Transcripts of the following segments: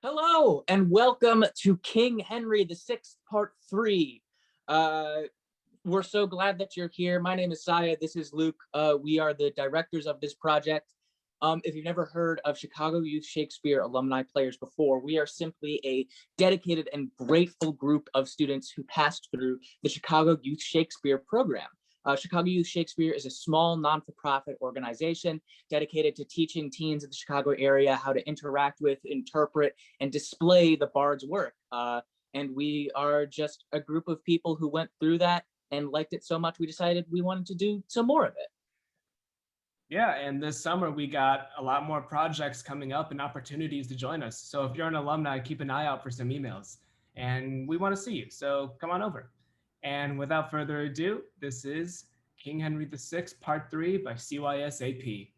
Hello and welcome to King Henry VI, Part 3. We're so glad that you're here. My name is Siah. This is Luke. We are the directors of this project. If you've never heard of Chicago Youth Shakespeare Alumni Players before, we are simply a dedicated and grateful group of students who passed through the Chicago Youth Shakespeare program. Chicago Youth Shakespeare is a small non-for-profit organization dedicated to teaching teens in the Chicago area how to interact with, interpret, and display the bard's work. And we are just a group of people who went through that and liked it so much we decided we wanted to do some more of it. Yeah, and this summer we got a lot more projects coming up and opportunities to join us. So if you're an alumni, keep an eye out for some emails. And we want to see you, so come on over. And without further ado, this is King Henry VI, Part 3 by CYS AP.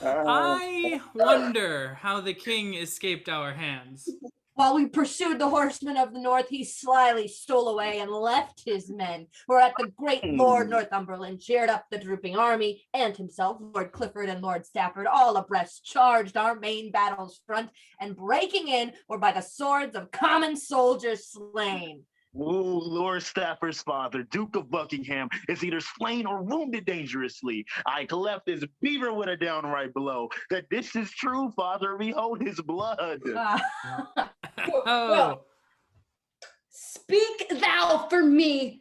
I wonder how the king escaped our hands. While we pursued the horsemen of the north, he slyly stole away and left his men, whereat the great Lord Northumberland cheered up the drooping army, and himself, Lord Clifford and Lord Stafford, all abreast, charged our main battle's front, and breaking in, were by the swords of common soldiers slain. Ooh, Lord Stafford's father, Duke of Buckingham, is either slain or wounded dangerously. I cleft his beaver with a downright blow. That this is true, father, behold his blood. Oh, Speak thou for me,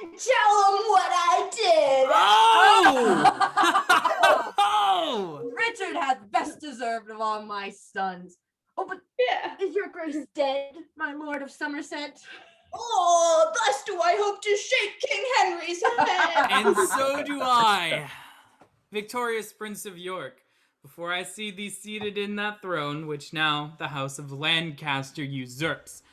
and tell him what I did. oh! Richard hath best deserved of all my sons. Oh, but is your grace dead, my lord of Somerset? Oh, thus do I hope to shake King Henry's head. And so do I, victorious Prince of York, before I see thee seated in that throne, which now the house of Lancaster usurps.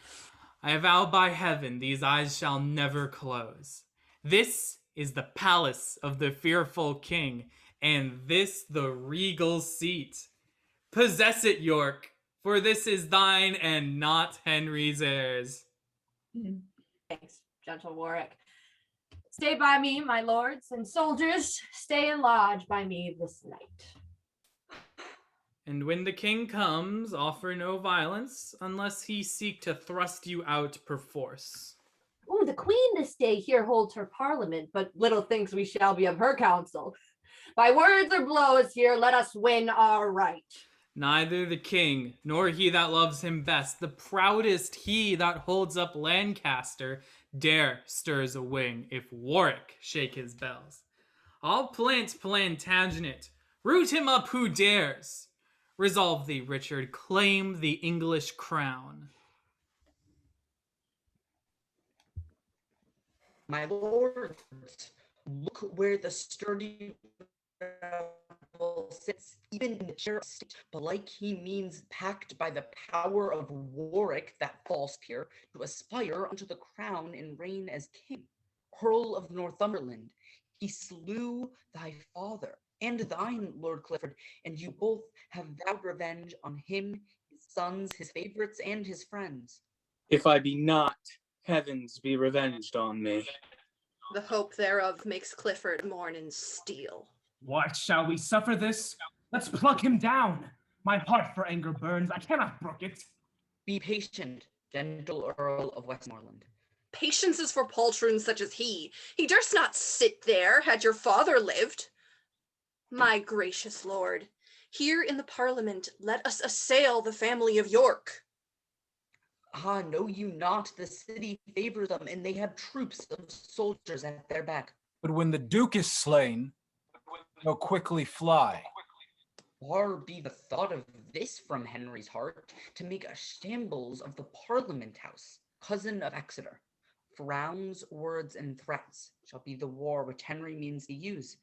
I vow by heaven these eyes shall never close. This is the palace of the fearful king, and this the regal seat. Possess it, York, for this is thine and not Henry's heirs. Thanks, gentle Warwick. Stay by me, my lords and soldiers. Stay and lodge by me this night. And when the king comes, offer no violence, unless he seek to thrust you out perforce. Ooh, the queen this day here holds her parliament, but little thinks we shall be of her counsel. By words or blows here, let us win our right. Neither the king, nor he that loves him best, the proudest he that holds up Lancaster, dare stirs a wing if Warwick shake his bells. I'll plant Plantagenet, root him up who dares. Resolve thee, Richard, claim the English crown. My lords, look where the sturdy rebel sits, even in the chair of state, belike he means, packed by the power of Warwick, that false peer, to aspire unto the crown and reign as king. Earl of Northumberland, he slew thy father and thine, Lord Clifford, and you both have vowed revenge on him, his sons, his favorites, and his friends. If I be not, heavens be revenged on me. The hope thereof makes Clifford mourn in steel. What, shall we suffer this? Let's pluck him down. My heart for anger burns, I cannot brook it. Be patient, gentle Earl of Westmoreland. Patience is for poltroons such as he. He durst not sit there had your father lived. My gracious lord, here in the Parliament let us assail the family of York. Ah, know you not, the city favors them, and they have troops of soldiers at their back. But when the Duke is slain, they'll quickly fly. Far be the thought of this from Henry's heart, to make a shambles of the Parliament House, cousin of Exeter. Frowns, words, and threats shall be the war which Henry means to use.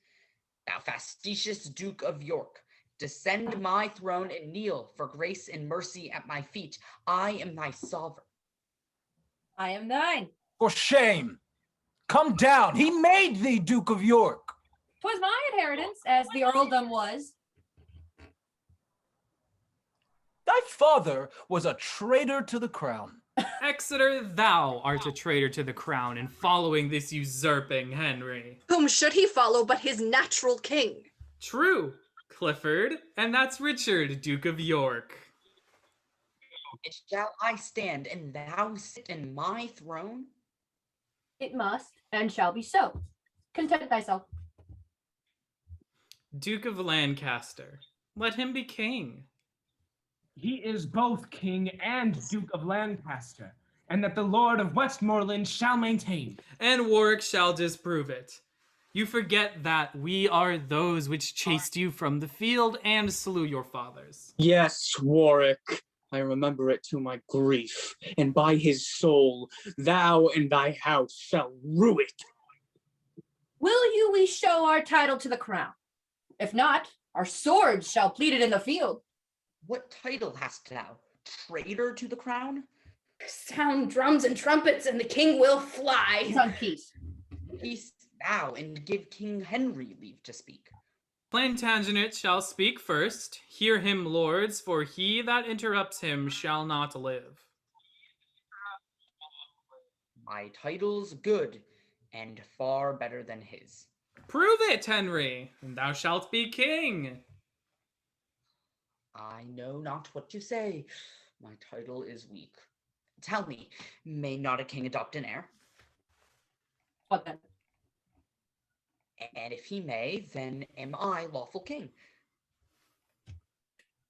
Thou facetious Duke of York, descend my throne and kneel for grace and mercy at my feet. I am thy sovereign. I am thine. For shame! Come down! He made thee Duke of York! 'Twas my inheritance, as the earldom was. Thy father was a traitor to the crown. Exeter, thou art a traitor to the crown in following this usurping Henry. Whom should he follow but his natural king? True, Clifford, and that's Richard, Duke of York. And shall I stand and thou sit in my throne? It must and shall be so. Content thyself. Duke of Lancaster, let him be king. He is both king and Duke of Lancaster, and that the Lord of Westmoreland shall maintain. And Warwick shall disprove it. You forget that we are those which chased you from the field and slew your fathers. Yes, Warwick, I remember it to my grief, and by his soul, thou and thy house shall rue it. Will you we show our title to the crown? If not, our swords shall plead it in the field. What title hast thou? Traitor to the crown? Sound drums and trumpets, and the king will fly. He's on peace. Peace thou, and give King Henry leave to speak. Plantagenet shall speak first. Hear him, lords, for he that interrupts him shall not live. My title's good, and far better than his. Prove it, Henry, and thou shalt be king. I know not what to say. My title is weak. Tell me, may not a king adopt an heir? What then? And if he may, then am I lawful king.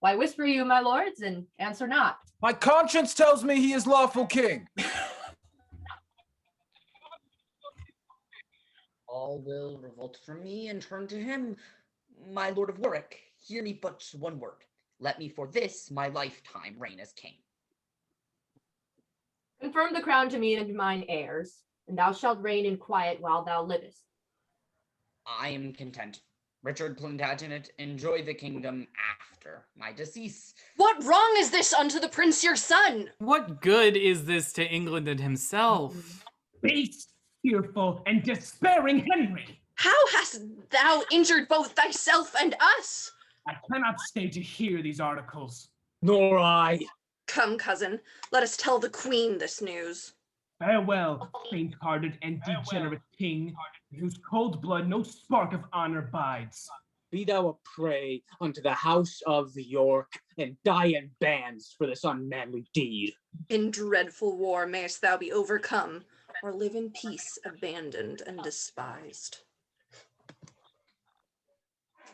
Why whisper you, my lords, and answer not? My conscience tells me he is lawful king. All will revolt from me and turn to him. My lord of Warwick, hear me but one word. Let me for this my lifetime reign as king. Confirm the crown to me and to mine heirs, and thou shalt reign in quiet while thou livest. I am content. Richard Plantagenet, enjoy the kingdom after my decease. What wrong is this unto the prince your son? What good is this to England and himself? Base, fearful, and despairing Henry! How hast thou injured both thyself and us? I cannot stay to hear these articles. Nor I. Come, cousin, let us tell the queen this news. Farewell, faint-hearted and degenerate king, in whose cold blood no spark of honor bides. Be thou a prey unto the house of York, and die in bands for this unmanly deed. In dreadful war mayest thou be overcome, or live in peace, abandoned and despised.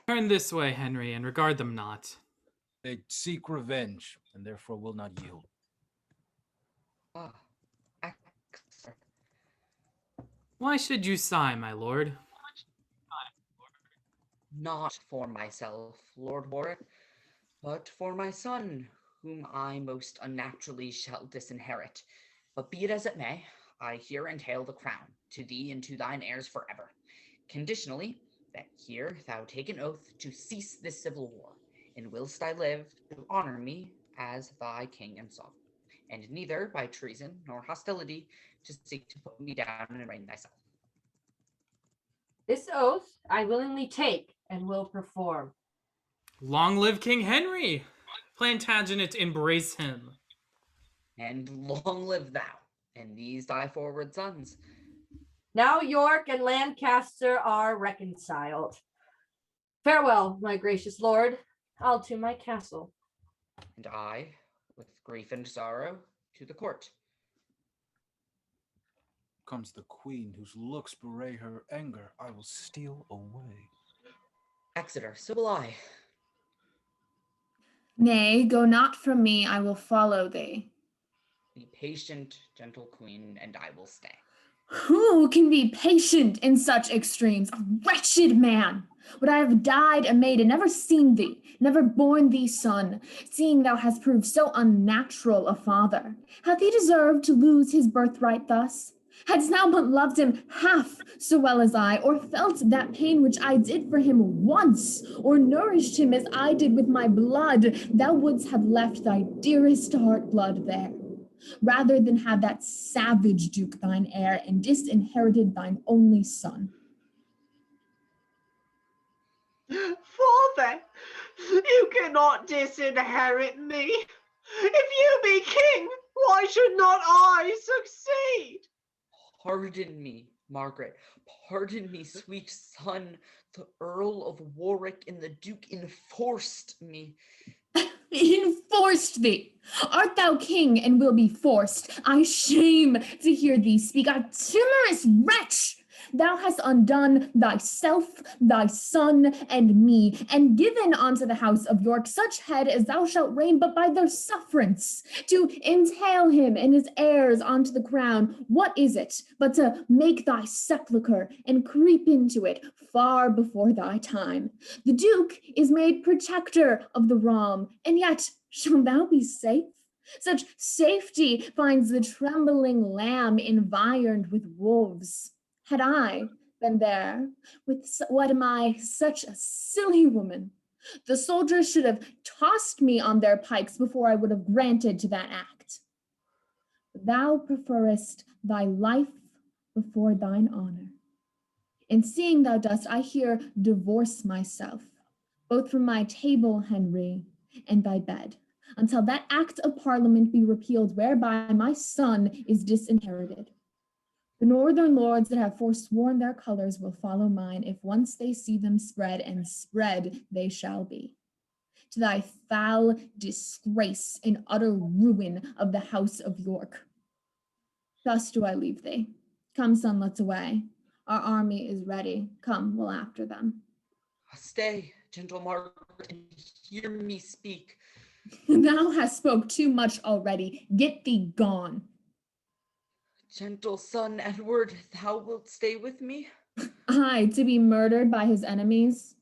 Turn this way, Henry, and regard them not. They seek revenge, and therefore will not yield. Ah, Exeter. Why should you sigh, my lord? Not for myself, Lord Warwick, but for my son, whom I most unnaturally shall disinherit. But be it as it may, I here entail the crown, to thee and to thine heirs forever, conditionally, that here thou take an oath to cease this civil war, and whilst I live, to honor me as thy king and sovereign, and neither by treason nor hostility to seek to put me down and reign thyself. This oath I willingly take and will perform. Long live King Henry! Plantagenet, embrace him. And long live thou, and these thy forward sons. Now York and Lancaster are reconciled. Farewell, my gracious lord. I'll to my castle. And I, with grief and sorrow, to the court. Comes the queen, whose looks bewray her anger. I will steal away. Exeter, so will I. Nay, go not from me, I will follow thee. Be patient, gentle queen, and I will stay. Who can be patient in such extremes? A wretched man! Would I have died a maid and never seen thee, never borne thee son, seeing thou hast proved so unnatural a father? Hath he deserved to lose his birthright thus? Hadst thou but loved him half so well as I, or felt that pain which I did for him once, or nourished him as I did with my blood, thou wouldst have left thy dearest heart blood there, rather than have that savage duke thine heir, and disinherited thine only son. Father, you cannot disinherit me. If you be king, why should not I succeed? Pardon me, Margaret. Pardon me, sweet son. The Earl of Warwick and the Duke enforced me. Enforced thee? Art thou king and will be forced? I shame to hear thee speak, a timorous wretch! Thou hast undone thyself, thy son, and me, and given unto the house of York such head as thou shalt reign but by their sufferance. To entail him and his heirs onto the crown, what is it but to make thy sepulchre and creep into it far before thy time? The Duke is made protector of the realm, and yet shalt thou be safe? Such safety finds the trembling lamb environed with wolves. Had I been there with what am I, such a silly woman, the soldiers should have tossed me on their pikes before I would have granted to that act. Thou preferrest thy life before thine honor. And seeing thou dost, I here divorce myself, both from my table, Henry, and thy bed, until that act of parliament be repealed whereby my son is disinherited. The northern lords that have forsworn their colors will follow mine, if once they see them spread, and spread they shall be. To thy foul disgrace and utter ruin of the house of York. Thus do I leave thee. Come, son, let's away. Our army is ready. Come, we'll after them. Stay, gentle Margaret, and hear me speak. Thou hast spoke too much already. Get thee gone. Gentle son Edward, thou wilt stay with me? Aye, to be murdered by his enemies.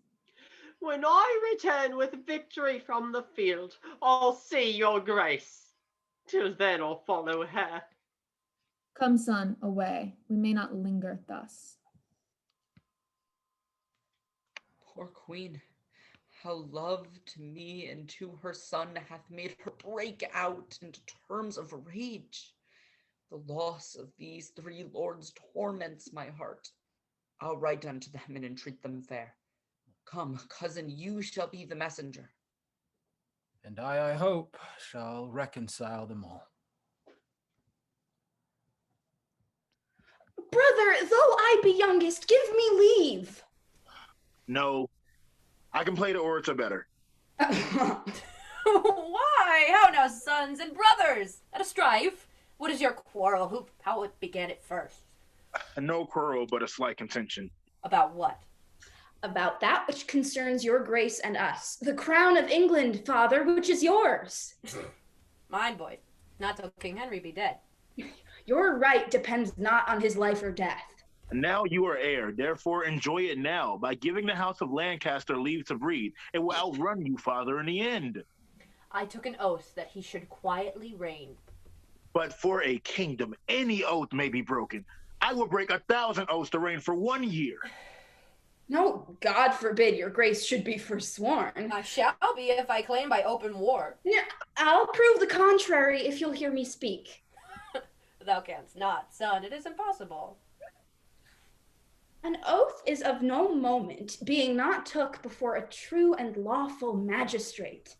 When I return with victory from the field, I'll see your grace. Till then I'll follow her. Come, son, away. We may not linger thus. Poor queen, how love to me and to her son hath made her break out into terms of rage. The loss of these three lords torments my heart. I'll write unto them and entreat them fair. Come, cousin, you shall be the messenger. And I hope, shall reconcile them all. Brother, though I be youngest, give me leave. No, I can play the orator better. Why? How now, sons and brothers? At a strife? What is your quarrel? How it began it first? No quarrel, but a slight contention. About what? About that which concerns your grace and us. The crown of England, father, which is yours. Mine, boy. Not till King Henry be dead. Your right depends not on his life or death. Now you are heir, therefore enjoy it now. By giving the house of Lancaster leave to breathe, it will outrun you, father, in the end. I took an oath that he should quietly reign. But for a kingdom, any oath may be broken. I will break 1,000 oaths to reign for 1 year. No, God forbid your grace should be forsworn. I shall be if I claim by open war. Yeah, I'll prove the contrary if you'll hear me speak. Thou canst not, son, it is impossible. An oath is of no moment, being not took before a true and lawful magistrate.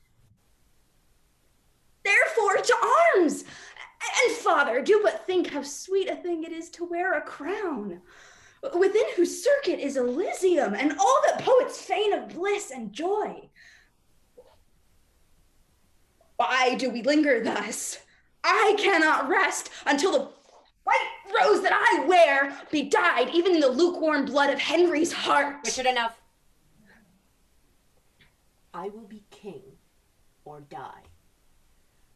Therefore, to arms! And father, do but think how sweet a thing it is to wear a crown, within whose circuit is Elysium, and all that poets feign of bliss and joy. Why do we linger thus? I cannot rest until the white rose that I wear be dyed even in the lukewarm blood of Henry's heart. Richard, enough. I will be king or die.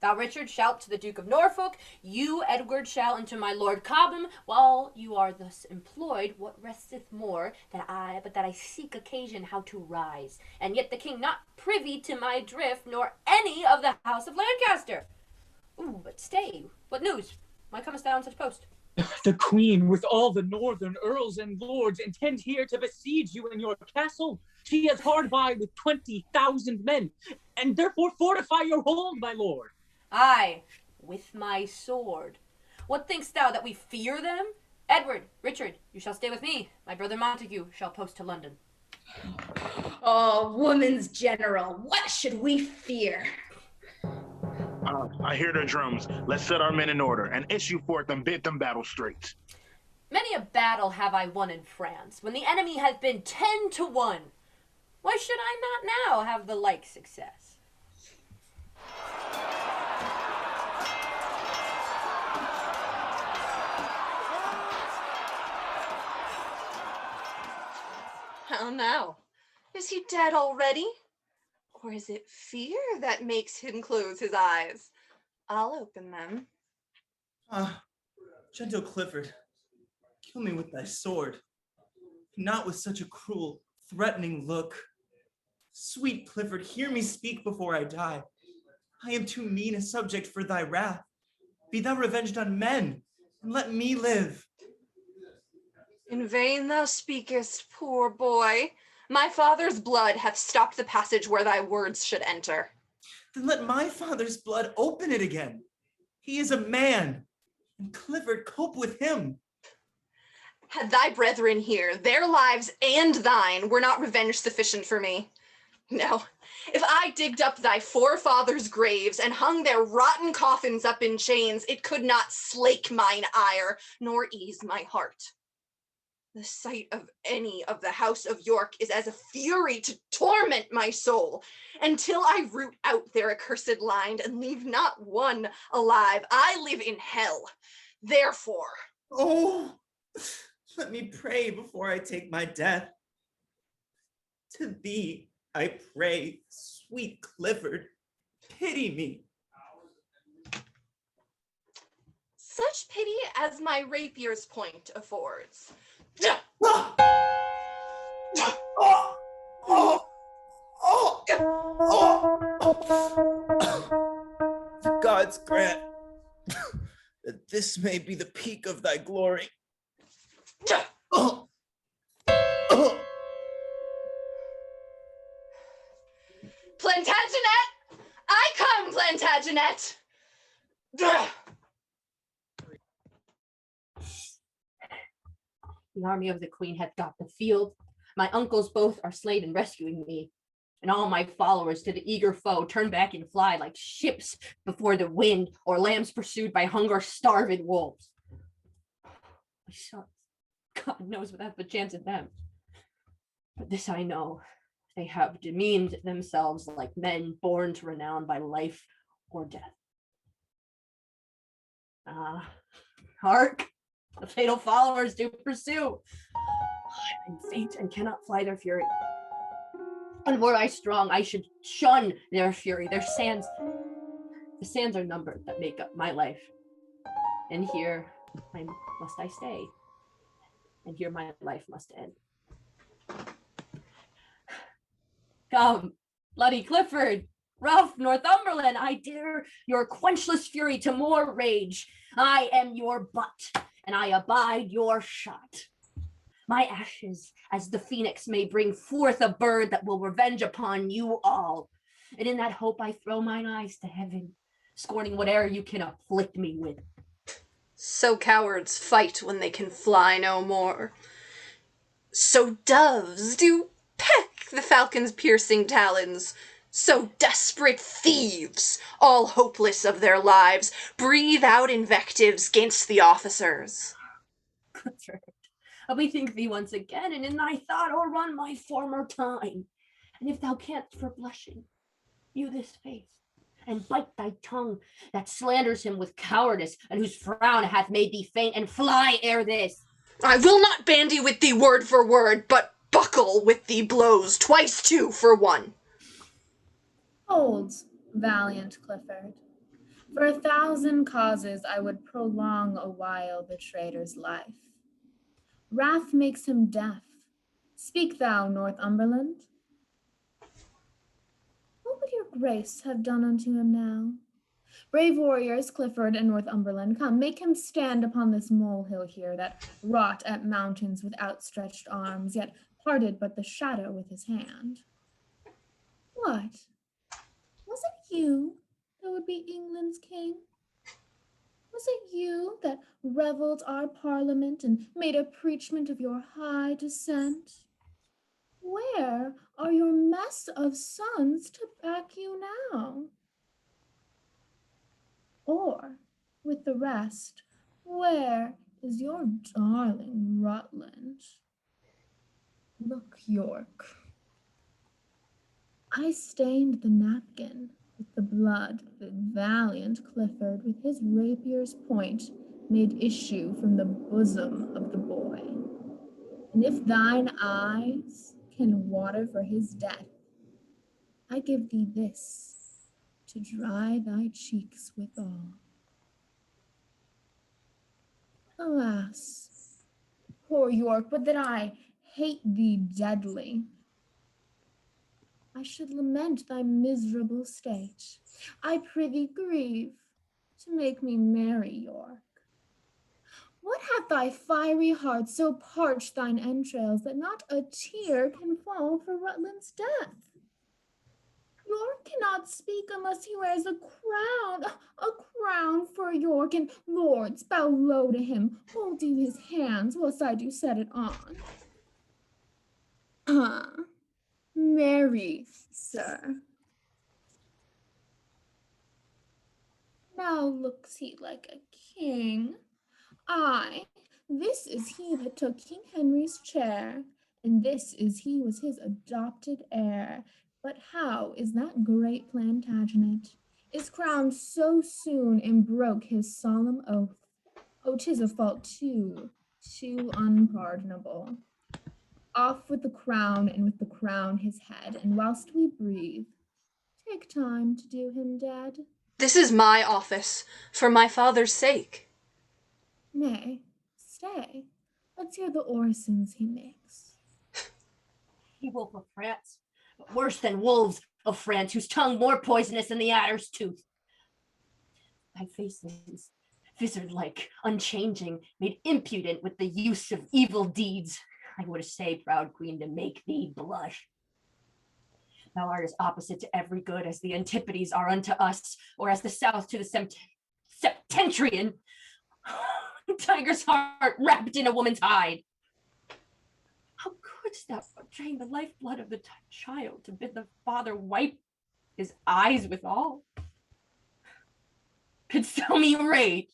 Thou, Richard, shalt to the Duke of Norfolk, you, Edward, shall unto my Lord Cobham. While you are thus employed, what resteth more that I seek occasion how to rise, and yet the king not privy to my drift, nor any of the house of Lancaster. Ooh, but stay, what news? Why comest thou on such post? The queen, with all the northern earls and lords, intend here to besiege you in your castle. She is hard by with 20,000 men, and therefore fortify your hold, my lord. Aye, with my sword. What thinkst thou, that we fear them? Edward, Richard, you shall stay with me. My brother Montague shall post to London. Oh, woman's general, what should we fear? I hear the drums. Let's set our men in order and issue forth and bid them battle straight. Many a battle have I won in France, when the enemy has been 10-1. Why should I not now have the like success? How now? Is he dead already? Or is it fear that makes him close his eyes? I'll open them. Ah, gentle Clifford, kill me with thy sword, not with such a cruel, threatening look. Sweet Clifford, hear me speak before I die. I am too mean a subject for thy wrath. Be thou revenged on men, and let me live. In vain thou speakest, poor boy. My father's blood hath stopped the passage where thy words should enter. Then let my father's blood open it again. He is a man, and Clifford, cope with him. Had thy brethren here, their lives and thine were not revenge sufficient for me. No, if I digged up thy forefathers' graves and hung their rotten coffins up in chains, it could not slake mine ire, nor ease my heart. The sight of any of the house of York is as a fury to torment my soul. Until I root out their accursed line and leave not one alive, I live in hell. Therefore... Oh, let me pray before I take my death. To thee, I pray, sweet Clifford, pity me. Such pity as my rapier's point affords. The gods grant that this may be the peak of thy glory. Plantagenet! I come, Plantagenet! The army of the queen hath got the field. My uncles both are slain in rescuing me, and all my followers to the eager foe turn back and fly like ships before the wind, or lambs pursued by hunger-starved wolves. My sons, God knows what hath the chance of them. But this I know, they have demeaned themselves like men born to renown by life or death. Hark! The fatal followers do pursue. I'm faint and cannot fly their fury. And were I strong, I should shun their fury, their sands. The sands are numbered that make up my life. And here must I stay. And here my life must end. Come, bloody Clifford, rough Northumberland, I dare your quenchless fury to more rage. I am your butt, and I abide your shot. My ashes, as the phoenix, may bring forth a bird that will revenge upon you all. And in that hope I throw mine eyes to heaven, scorning whate'er you can afflict me with. So cowards fight when they can fly no more. So doves do peck the falcon's piercing talons. So desperate thieves, all hopeless of their lives, breathe out invectives gainst the officers. Clifford, I'll bethink thee once again, and in thy thought o'errun my former time. And if thou canst for blushing, view this face, and bite thy tongue that slanders him with cowardice, and whose frown hath made thee faint, and fly ere this. I will not bandy with thee word for word, but buckle with thee blows, twice two for one. Hold, valiant Clifford. For 1,000 causes I would prolong a while the traitor's life. Wrath makes him deaf. Speak thou, Northumberland. What would your grace have done unto him now? Brave warriors, Clifford and Northumberland, come, make him stand upon this molehill here that wrought at mountains with outstretched arms, yet parted but the shadow with his hand. What? Was it you that would be England's king? Was it you that revelled our parliament and made a preachment of your high descent? Where are your mess of sons to back you now? Or, with the rest, where is your darling Rutland? Look, York, I stained the napkin with the blood that valiant Clifford with his rapier's point made issue from the bosom of the boy. And if thine eyes can water for his death, I give thee this to dry thy cheeks withal. Alas, poor York, but that I hate thee deadly, I should lament thy miserable state. I prithee grieve to make me merry, York. What hath thy fiery heart so parched thine entrails that not a tear can fall for Rutland's death? York cannot speak unless he wears a crown for York, and lords bow low to him, hold you his hands whilst I do set it on. Marry, sir. Now looks he like a king. Aye, this is he that took King Henry's chair, and this is he was his adopted heir. But how is that great Plantagenet is crowned so soon and broke his solemn oath? Oh, 'tis a fault too unpardonable. Off with the crown, and with the crown his head, and whilst we breathe, take time to do him dead. This is my office, for my father's sake. Nay, stay. Let's hear the orisons he makes. He wolf of France, but worse than wolves of France, whose tongue more poisonous than the adder's tooth. Thy face is vizard-like, unchanging, made impudent with the use of evil deeds. I would say, proud queen, to make thee blush. Thou art as opposite to every good as the Antipodes are unto us, or as the South to the Septentrian. Tiger's heart wrapped in a woman's hide. How couldst thou drain the lifeblood of the child to bid the father wipe his eyes withal? Couldst thou me rage?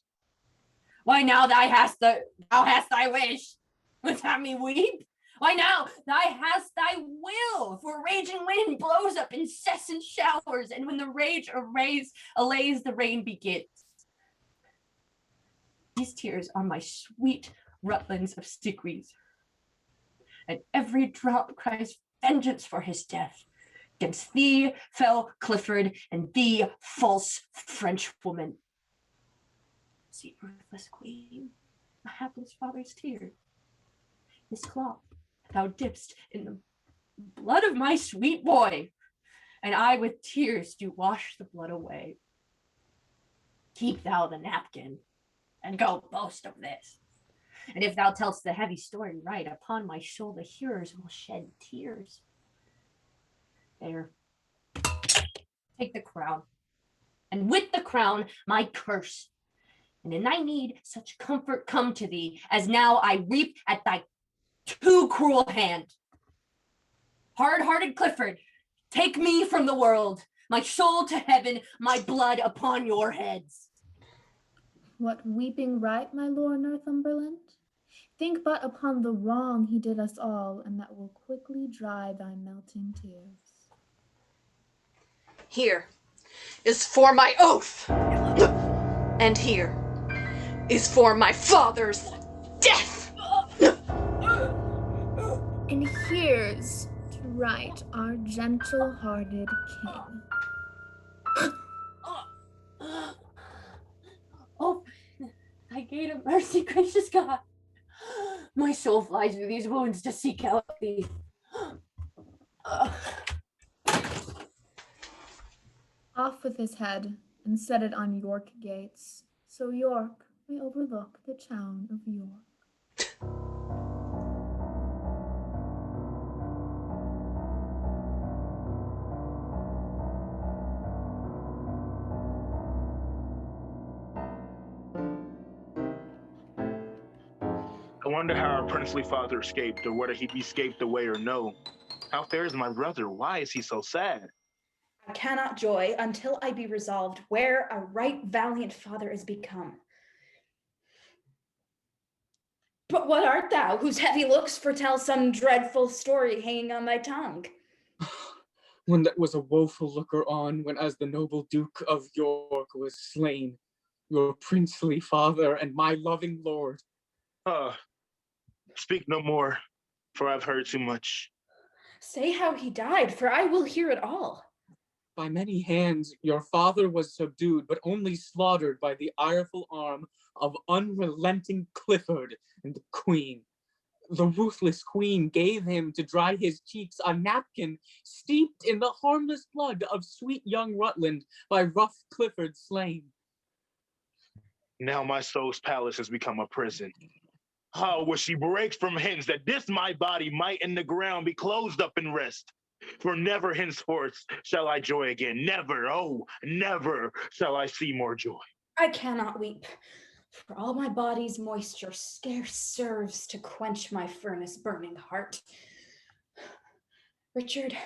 Why now thou hast thy wish? Would have me weep? Why now thou hast thy will, for raging wind blows up incessant showers, and when the rage allays the rain begins. These tears are my sweet Rutlands of Stickeries, and every drop cries vengeance for his death. Against thee, fell Clifford, and thee, false French woman. See, ruthless queen, a hapless father's tears. This cloth thou dipst in the blood of my sweet boy, and I with tears do wash the blood away. Keep thou the napkin, and go boast of this. And if thou tell'st the heavy story right, upon my soul the hearers will shed tears. There, take the crown, and with the crown my curse. And in thy need such comfort come to thee, as now I reap at thy too cruel hand. Hard-hearted Clifford, take me from the world, my soul to heaven, my blood upon your heads. What weeping right, my lord Northumberland? Think but upon the wrong he did us all, and that will quickly dry thy melting tears. Here is for my oath, and here is for my father's death. And here's to right our gentle-hearted king. I gain of mercy, gracious God. My soul flies through these wounds to seek out thee. Off with his head, and set it on York gates, so York may overlook the town of York. I wonder how our princely father escaped, or whether he escaped away or no. How fares my brother? Why is he so sad? I cannot joy until I be resolved where a right valiant father is become. But what art thou, whose heavy looks foretell some dreadful story hanging on thy tongue? One that was a woeful looker on, when as the noble Duke of York was slain, your princely father and my loving lord. Speak no more, for I've heard too much. Say how he died, for I will hear it all. By many hands your father was subdued, but only slaughtered by the ireful arm of unrelenting Clifford and the queen. The ruthless queen gave him to dry his cheeks a napkin steeped in the harmless blood of sweet young Rutland by rough Clifford slain. Now my soul's palace has become a prison. How will she break from hence that this my body might in the ground be closed up and rest? For never henceforth shall I joy again. Never, oh, never shall I see more joy. I cannot weep, for all my body's moisture scarce serves to quench my furnace burning heart. Richard,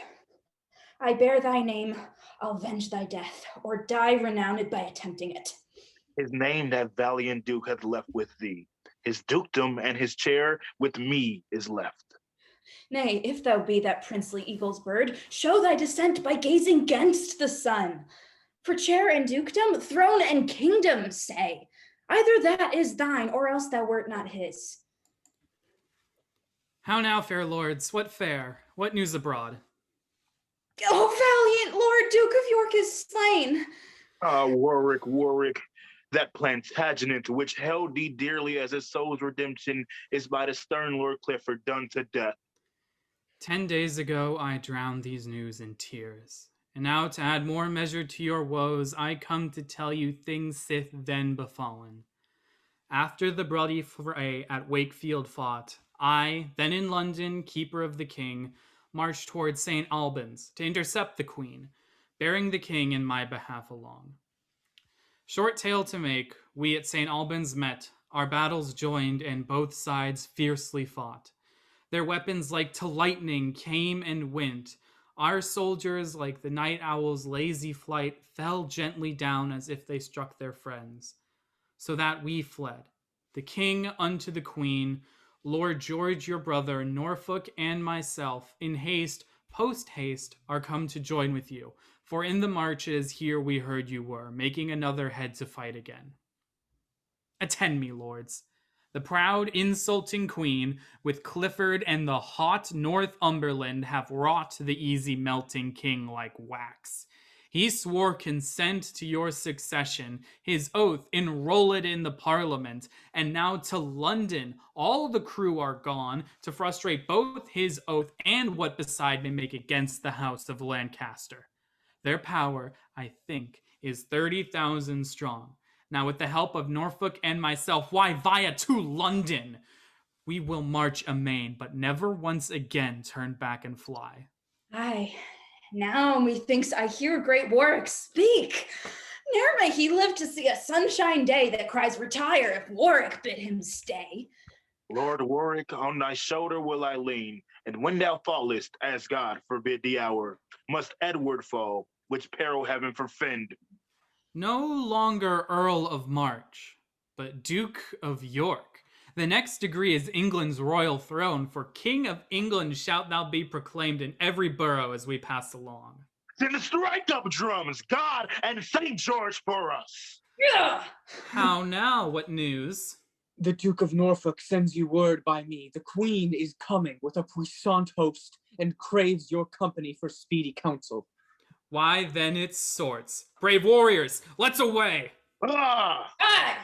I bear thy name, I'll venge thy death, or die renowned by attempting it. His name that valiant duke hath left with thee. His dukedom and his chair with me is left. Nay, if thou be that princely eagle's bird, show thy descent by gazing 'gainst the sun. For chair and dukedom, throne and kingdom, say. Either that is thine, or else thou wert not his. How now, fair lords? What fare? What news abroad? Oh, valiant Lord Duke of York is slain. Ah, Warwick, Warwick, that Plantagenet which held thee dearly as his soul's redemption is by the stern Lord Clifford done to death. 10 days ago I drowned these news in tears, and now to add more measure to your woes, I come to tell you things sith then befallen. After the bloody fray at Wakefield fought, I, then in London, keeper of the king, marched towards St. Albans to intercept the queen, bearing the king in my behalf along. Short tale to make, we at St. Albans met, our battles joined, and both sides fiercely fought. Their weapons like to lightning came and went. Our soldiers, like the night owl's lazy flight, fell gently down as if they struck their friends. So that we fled, the king unto the queen, Lord George your brother, Norfolk and myself, in haste, post-haste, are come to join with you. For in the marches here we heard you were, making another head to fight again. Attend me, lords. The proud, insulting queen, with Clifford and the hot Northumberland, have wrought the easy melting king like wax. He swore consent to your succession, his oath enrolled in the parliament, and now to London all the crew are gone to frustrate both his oath and what beside may make against the house of Lancaster. Their power, I think, is 30,000 strong. Now with the help of Norfolk and myself, why, via to London, we will march amain, but never once again turn back and fly. Aye, now methinks I hear great Warwick speak. Ne'er may he live to see a sunshine day that cries retire if Warwick bid him stay. Lord Warwick, on thy shoulder will I lean, and when thou fallest, as God forbid the hour, must Edward fall, which peril heaven forfend. No longer Earl of March, but Duke of York. The next degree is England's royal throne, for King of England shalt thou be proclaimed in every borough as we pass along. Then strike up drums, God and St. George for us. Yeah. How now, what news? The Duke of Norfolk sends you word by me. The Queen is coming with a puissant host and craves your company for speedy counsel. Why then it's swords. Brave warriors, let's away! Ah! Aye.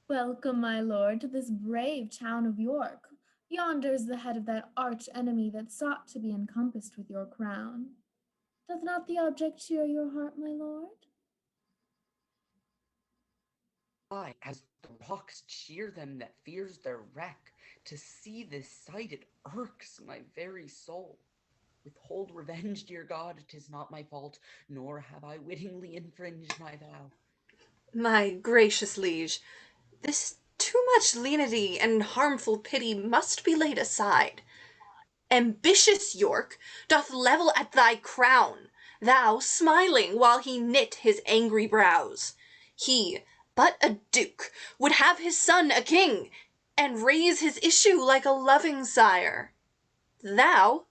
Welcome, my lord, to this brave town of York. Yonder is the head of that arch enemy that sought to be encompassed with your crown. Doth not the object cheer your heart, my lord? Aye, as the rocks cheer them that fears their wreck, to see this sight it irks my very soul. Withhold revenge, dear God, 'tis not my fault, nor have I wittingly infringed my vow. My gracious liege, this too much lenity and harmful pity must be laid aside. Ambitious York doth level at thy crown, thou smiling while he knit his angry brows. He, but a duke, would have his son a king, and raise his issue like a loving sire. Thou,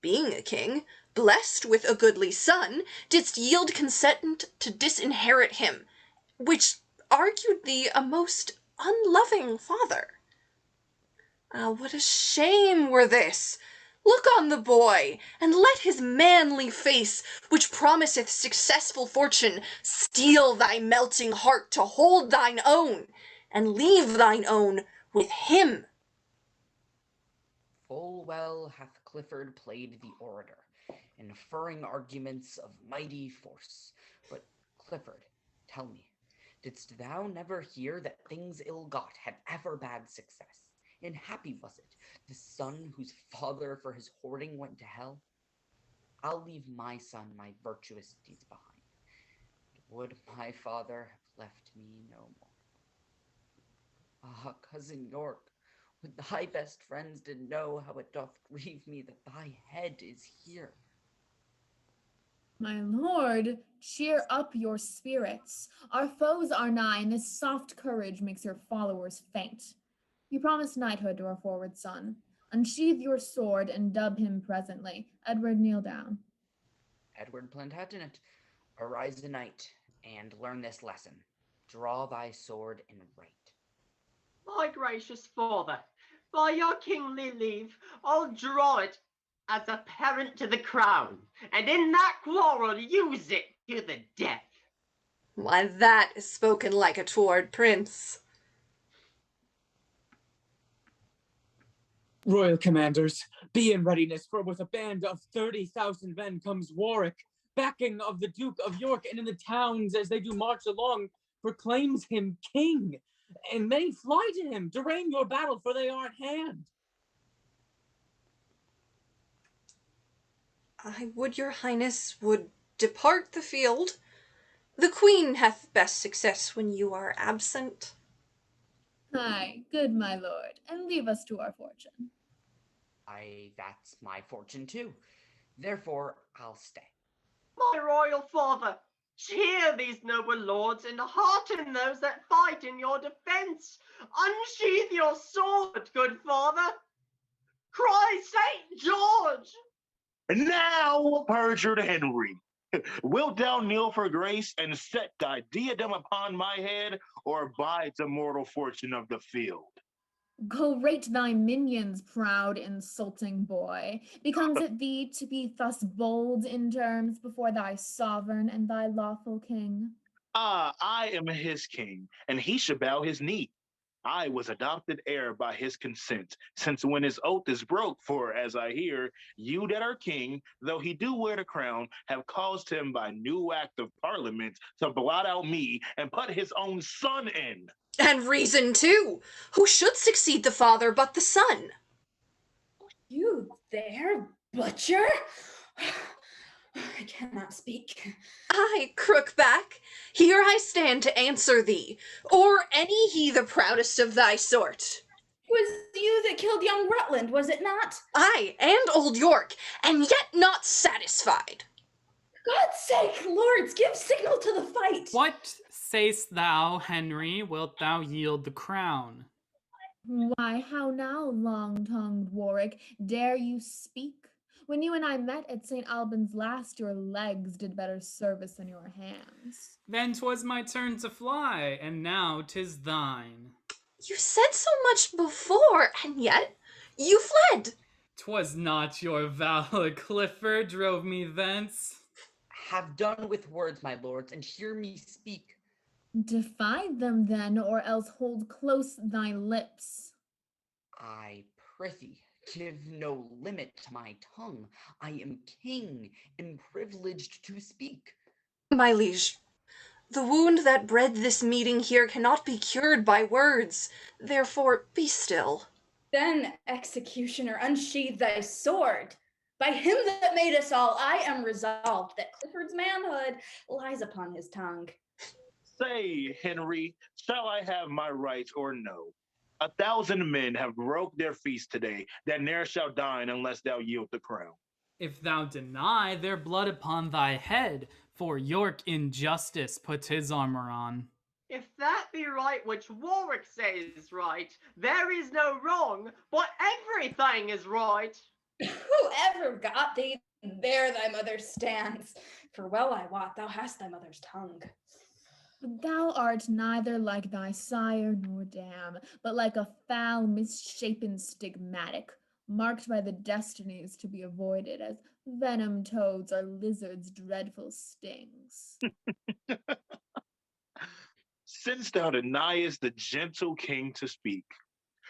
being a king, blessed with a goodly son, didst yield consent to disinherit him, which argued thee a most unloving father. Ah, what a shame were this! Look on the boy, and let his manly face, which promiseth successful fortune, steel thy melting heart to hold thine own, and leave thine own with him. Full well hath Clifford played the orator, inferring arguments of mighty force. But, Clifford, tell me, didst thou never hear that things ill-got had ever bad success? And happy was it, the son whose father for his hoarding went to hell? I'll leave my son my virtuous deeds behind. Would my father have left me no more? Ah, cousin York, would thy best friends did know how it doth grieve me that thy head is here. My lord, cheer up your spirits. Our foes are nigh, and this soft courage makes your followers faint. You promised knighthood to our forward son. Unsheathe your sword and dub him presently. Edward, kneel down. Edward Plantagenet, arise a knight, and learn this lesson. Draw thy sword and write. My gracious father, by your kingly leave, I'll draw it as a parent to the crown, and in that quarrel use it to the death. Why, that is spoken like a toward prince. Royal commanders, be in readiness, for with a band of 30,000 men comes Warwick, backing of the Duke of York, and in the towns as they do march along, proclaims him king. And many fly to him. Darraign your battle, for they are at hand. I would your highness would depart the field. The queen hath best success when you are absent. Aye, good my lord, and leave us to our fortune. Aye, that's my fortune too. Therefore, I'll stay. My royal father, cheer these noble lords and hearten those that fight in your defence. Unsheath your sword, good father. Cry St. George! And now, perjured Henry, wilt thou kneel for grace and set thy diadem upon my head, or bide the mortal fortune of the field? Go rate thy minions, proud insulting boy. Becomes it thee to be thus bold in terms before thy sovereign and thy lawful king? Ah, I am his king, and he should bow his knee. I was adopted heir by his consent, since when his oath is broke, for as I hear, you that are king, though he do wear the crown, have caused him by new act of parliament to blot out me and put his own son in. And reason too. Who should succeed the father but the son? You there, butcher? I cannot speak. I, Crookback, here I stand to answer thee, or any he the proudest of thy sort. Was you that killed young Rutland, was it not? Aye, and old York, and yet not satisfied. God's sake, lords, give signal to the fight. What sayst thou, Henry? Wilt thou yield the crown? Why, how now, long-tongued Warwick, dare you speak? When you and I met at St. Albans last, your legs did better service than your hands. Then 'twas my turn to fly, and now 'tis thine. You said so much before, and yet you fled. 'Twas not your valor, Clifford, drove me thence. Have done with words, my lords, and hear me speak. Defy them then, or else hold close thy lips. I prithee, give no limit to my tongue. I am king and privileged to speak. My liege, the wound that bred this meeting here cannot be cured by words. Therefore, be still. Then, executioner, unsheathe thy sword. By him that made us all, I am resolved that Clifford's manhood lies upon his tongue. Say, Henry, shall I have my rights or no? 1,000 men have broke their feast today, that ne'er shall dine unless thou yield the crown. If thou deny, their blood upon thy head, for York in justice puts his armor on. If that be right which Warwick says right, there is no wrong, but everything is right. Whoever got thee, there thy mother stands. For well I wot thou hast thy mother's tongue. Thou art neither like thy sire nor dam, but like a foul, misshapen stigmatic, marked by the destinies to be avoided, as venom toads are lizards' dreadful stings. Since thou deniest the gentle king to speak,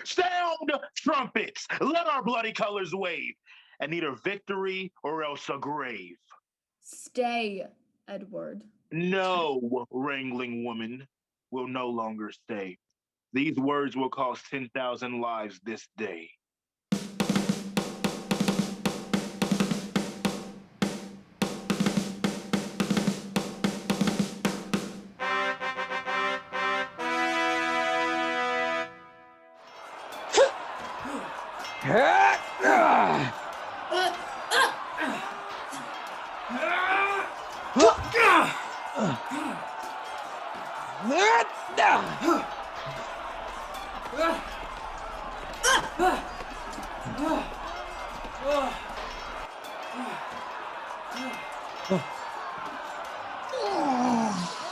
sound trumpets, let our bloody colors wave, and either victory or else a grave. Stay, Edward. No, wrangling woman, will no longer stay. These words will cost 10,000 lives this day.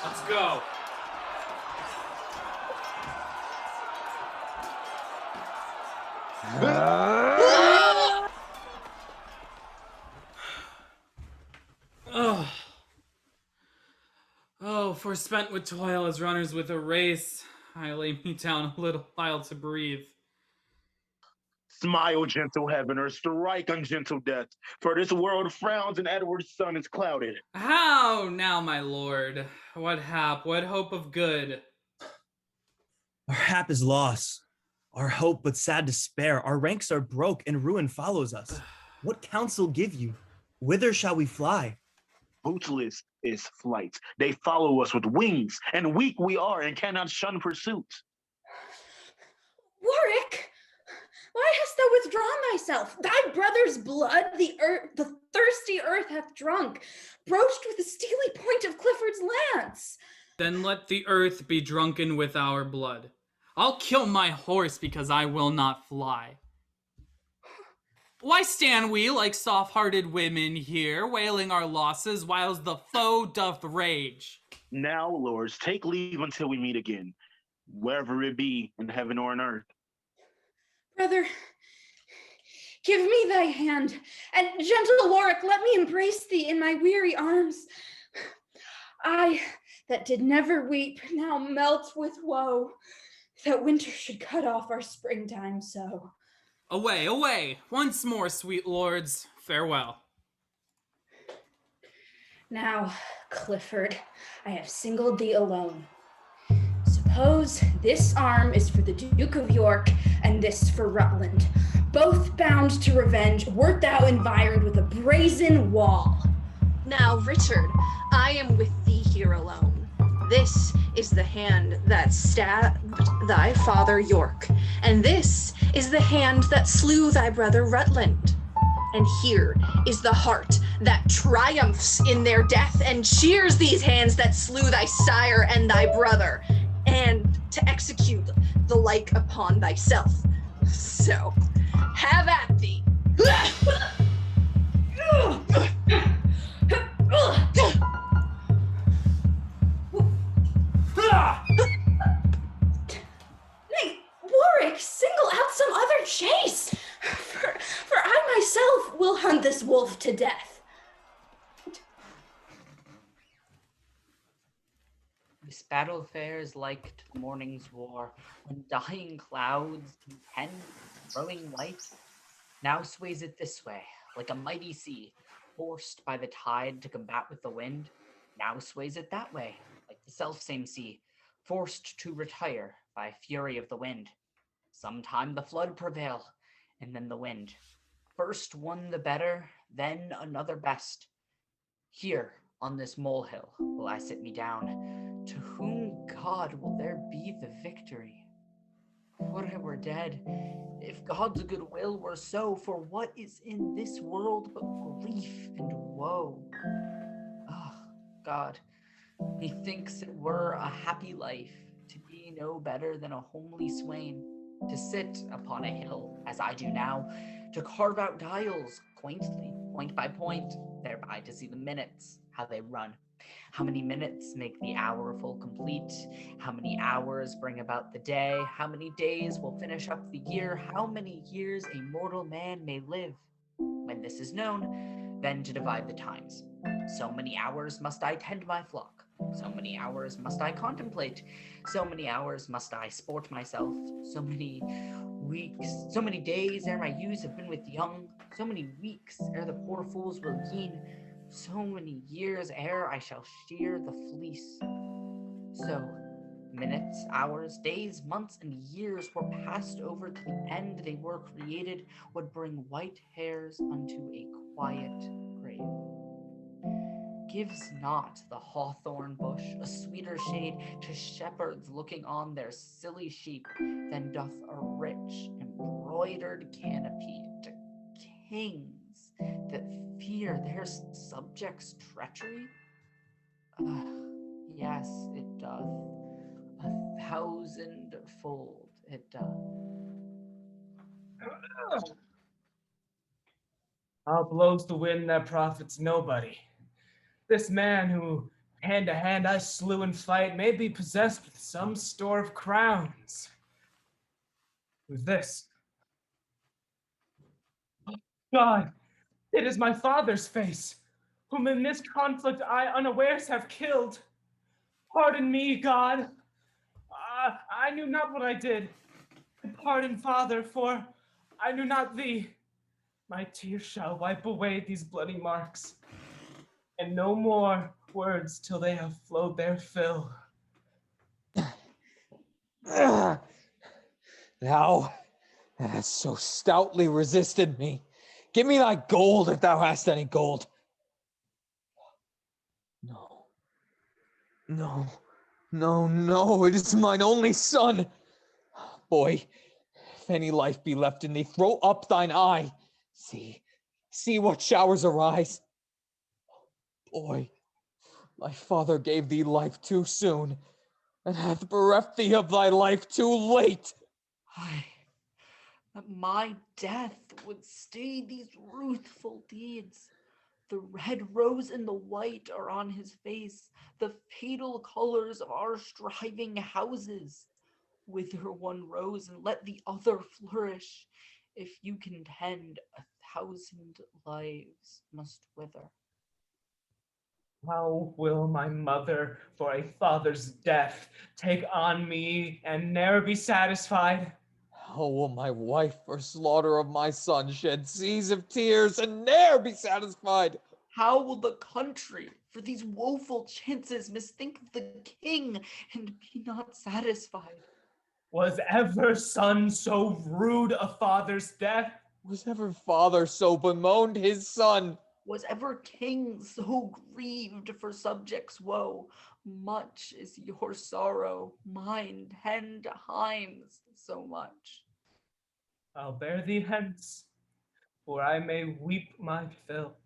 Let's go. Oh, forspent with toil as runners with a race, I lay me down a little while to breathe. Smile, gentle heaven, or strike ungentle death, for this world frowns and Edward's sun is clouded. How now, my lord? What hap, what hope of good? Our hap is loss, our hope but sad despair. Our ranks are broke and ruin follows us. What counsel give you? Whither shall we fly? Bootless is flight. They follow us with wings, and weak we are and cannot shun pursuit. Warwick, why hast thou withdrawn thyself? Thy brother's blood the thirsty earth hath drunk, broached with the steely point of Clifford's lance. Then let the earth be drunken with our blood. I'll kill my horse because I will not fly. Why stand we like soft-hearted women here, wailing our losses, whiles the foe doth rage? Now, lords, take leave until we meet again, wherever it be, in heaven or on earth. Brother, give me thy hand, and gentle Warwick, let me embrace thee in my weary arms. I, that did never weep, now melt with woe, that winter should cut off our springtime so. Away, away! Once more, sweet lords, farewell. Now, Clifford, I have singled thee alone. Suppose this arm is for the Duke of York, and this for Rutland. Both bound to revenge, wert thou environed with a brazen wall. Now, Richard, I am with thee here alone. This is the hand that stabbed thy father York, and this is the hand that slew thy brother Rutland. And here is the heart that triumphs in their death and cheers these hands that slew thy sire and thy brother, and to execute the like upon thyself. So, have at thee. Nay, Warwick, single out some other chase, for I myself will hunt this wolf to death. This battle fares like to the morning's war, when dying clouds contend, growing white. Now sways it this way, like a mighty sea, forced by the tide to combat with the wind. Now sways it that way, like the selfsame sea, forced to retire by fury of the wind. Sometime the flood prevail, and then the wind. First one the better, then another best. Here, on this molehill, will I sit me down. To whom, God, will there be the victory? Would I were dead, if God's good will were so, for what is in this world but grief and woe? Ah, God, methinks it were a happy life, to be no better than a homely swain, to sit upon a hill, as I do now, to carve out dials quaintly, point by point, thereby to see the minutes, how they run. How many minutes make the hour full complete? How many hours bring about the day? How many days will finish up the year? How many years a mortal man may live? When this is known, then to divide the times. So many hours must I tend my flock. So many hours must I contemplate. So many hours must I sport myself. So many weeks, so many days ere my ewes have been with young. So many weeks ere the poor fools will yean. So many years ere I shall shear the fleece. So minutes, hours, days, months, and years were passed over to the end they were created, would bring white hairs unto a quiet grave. Gives not the hawthorn bush a sweeter shade to shepherds looking on their silly sheep than doth a rich embroidered canopy to kings that fear their subjects' treachery? Yes, it doth. 1,000-fold it doth. How blows the wind that profits nobody? This man who, hand to hand, I slew in fight, may be possessed with some store of crowns. Who's this? God, it is my father's face, whom in this conflict I unawares have killed. Pardon me, God. I knew not what I did. Pardon, Father, for I knew not thee. My tears shall wipe away these bloody marks, and no more words till they have flowed their fill. Thou hast so stoutly resisted me. Give me thy gold if thou hast any gold. No, it is mine only son. Boy, if any life be left in thee, throw up thine eye. See what showers arise. Boy, thy father gave thee life too soon, and hath bereft thee of thy life too late. Aye, that my death would stay these ruthful deeds. The red rose and the white are on his face, the fatal colors of our striving houses. Wither one rose and let the other flourish. If you contend, 1,000 lives must wither. How will my mother, for a father's death, take on me and ne'er be satisfied? How will my wife, for slaughter of my son, shed seas of tears and ne'er be satisfied? How will the country, for these woeful chances, misthink of the king and be not satisfied? Was ever son so rude a father's death? Was ever father so bemoaned his son? Was ever king so grieved for subjects' woe? Much is your sorrow, mine 10 times so much. I'll bear thee hence, for I may weep my fill.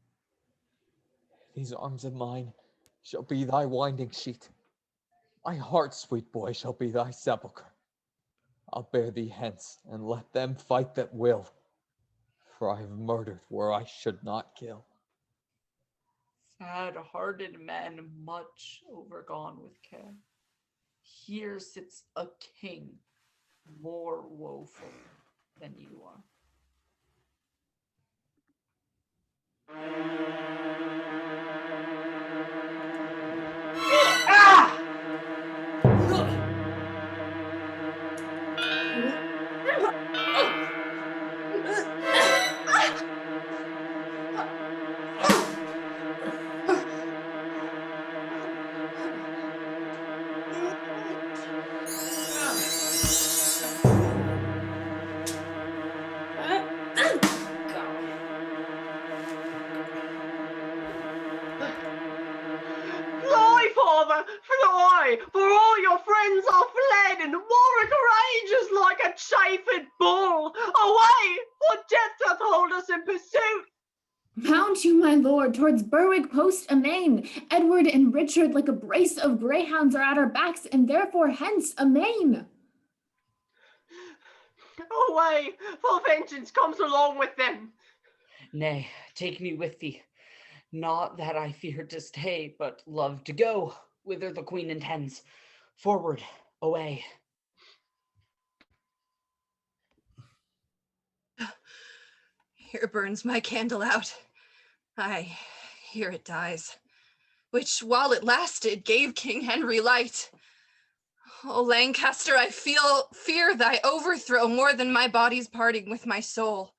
These arms of mine shall be thy winding sheet. My heart, sweet boy, shall be thy sepulchre. I'll bear thee hence, and let them fight that will, for I have murdered where I should not kill. Sad-hearted men, much overgone with care. Here sits a king more woeful than you are. Ah! friends are fled, and Warwick rages like a chafed bull. Away, for death doth hold us in pursuit. Mount you, my lord, towards Berwick post amain. Edward and Richard, like a brace of greyhounds, are at our backs, and therefore hence amain. Away, for vengeance comes along with them. Nay, take me with thee. Not that I fear to stay, but love to go, whither the queen intends. Forward, away. Here burns my candle out. Aye, here it dies, which while it lasted gave King Henry light. O Lancaster, I fear thy overthrow more than my body's parting with my soul.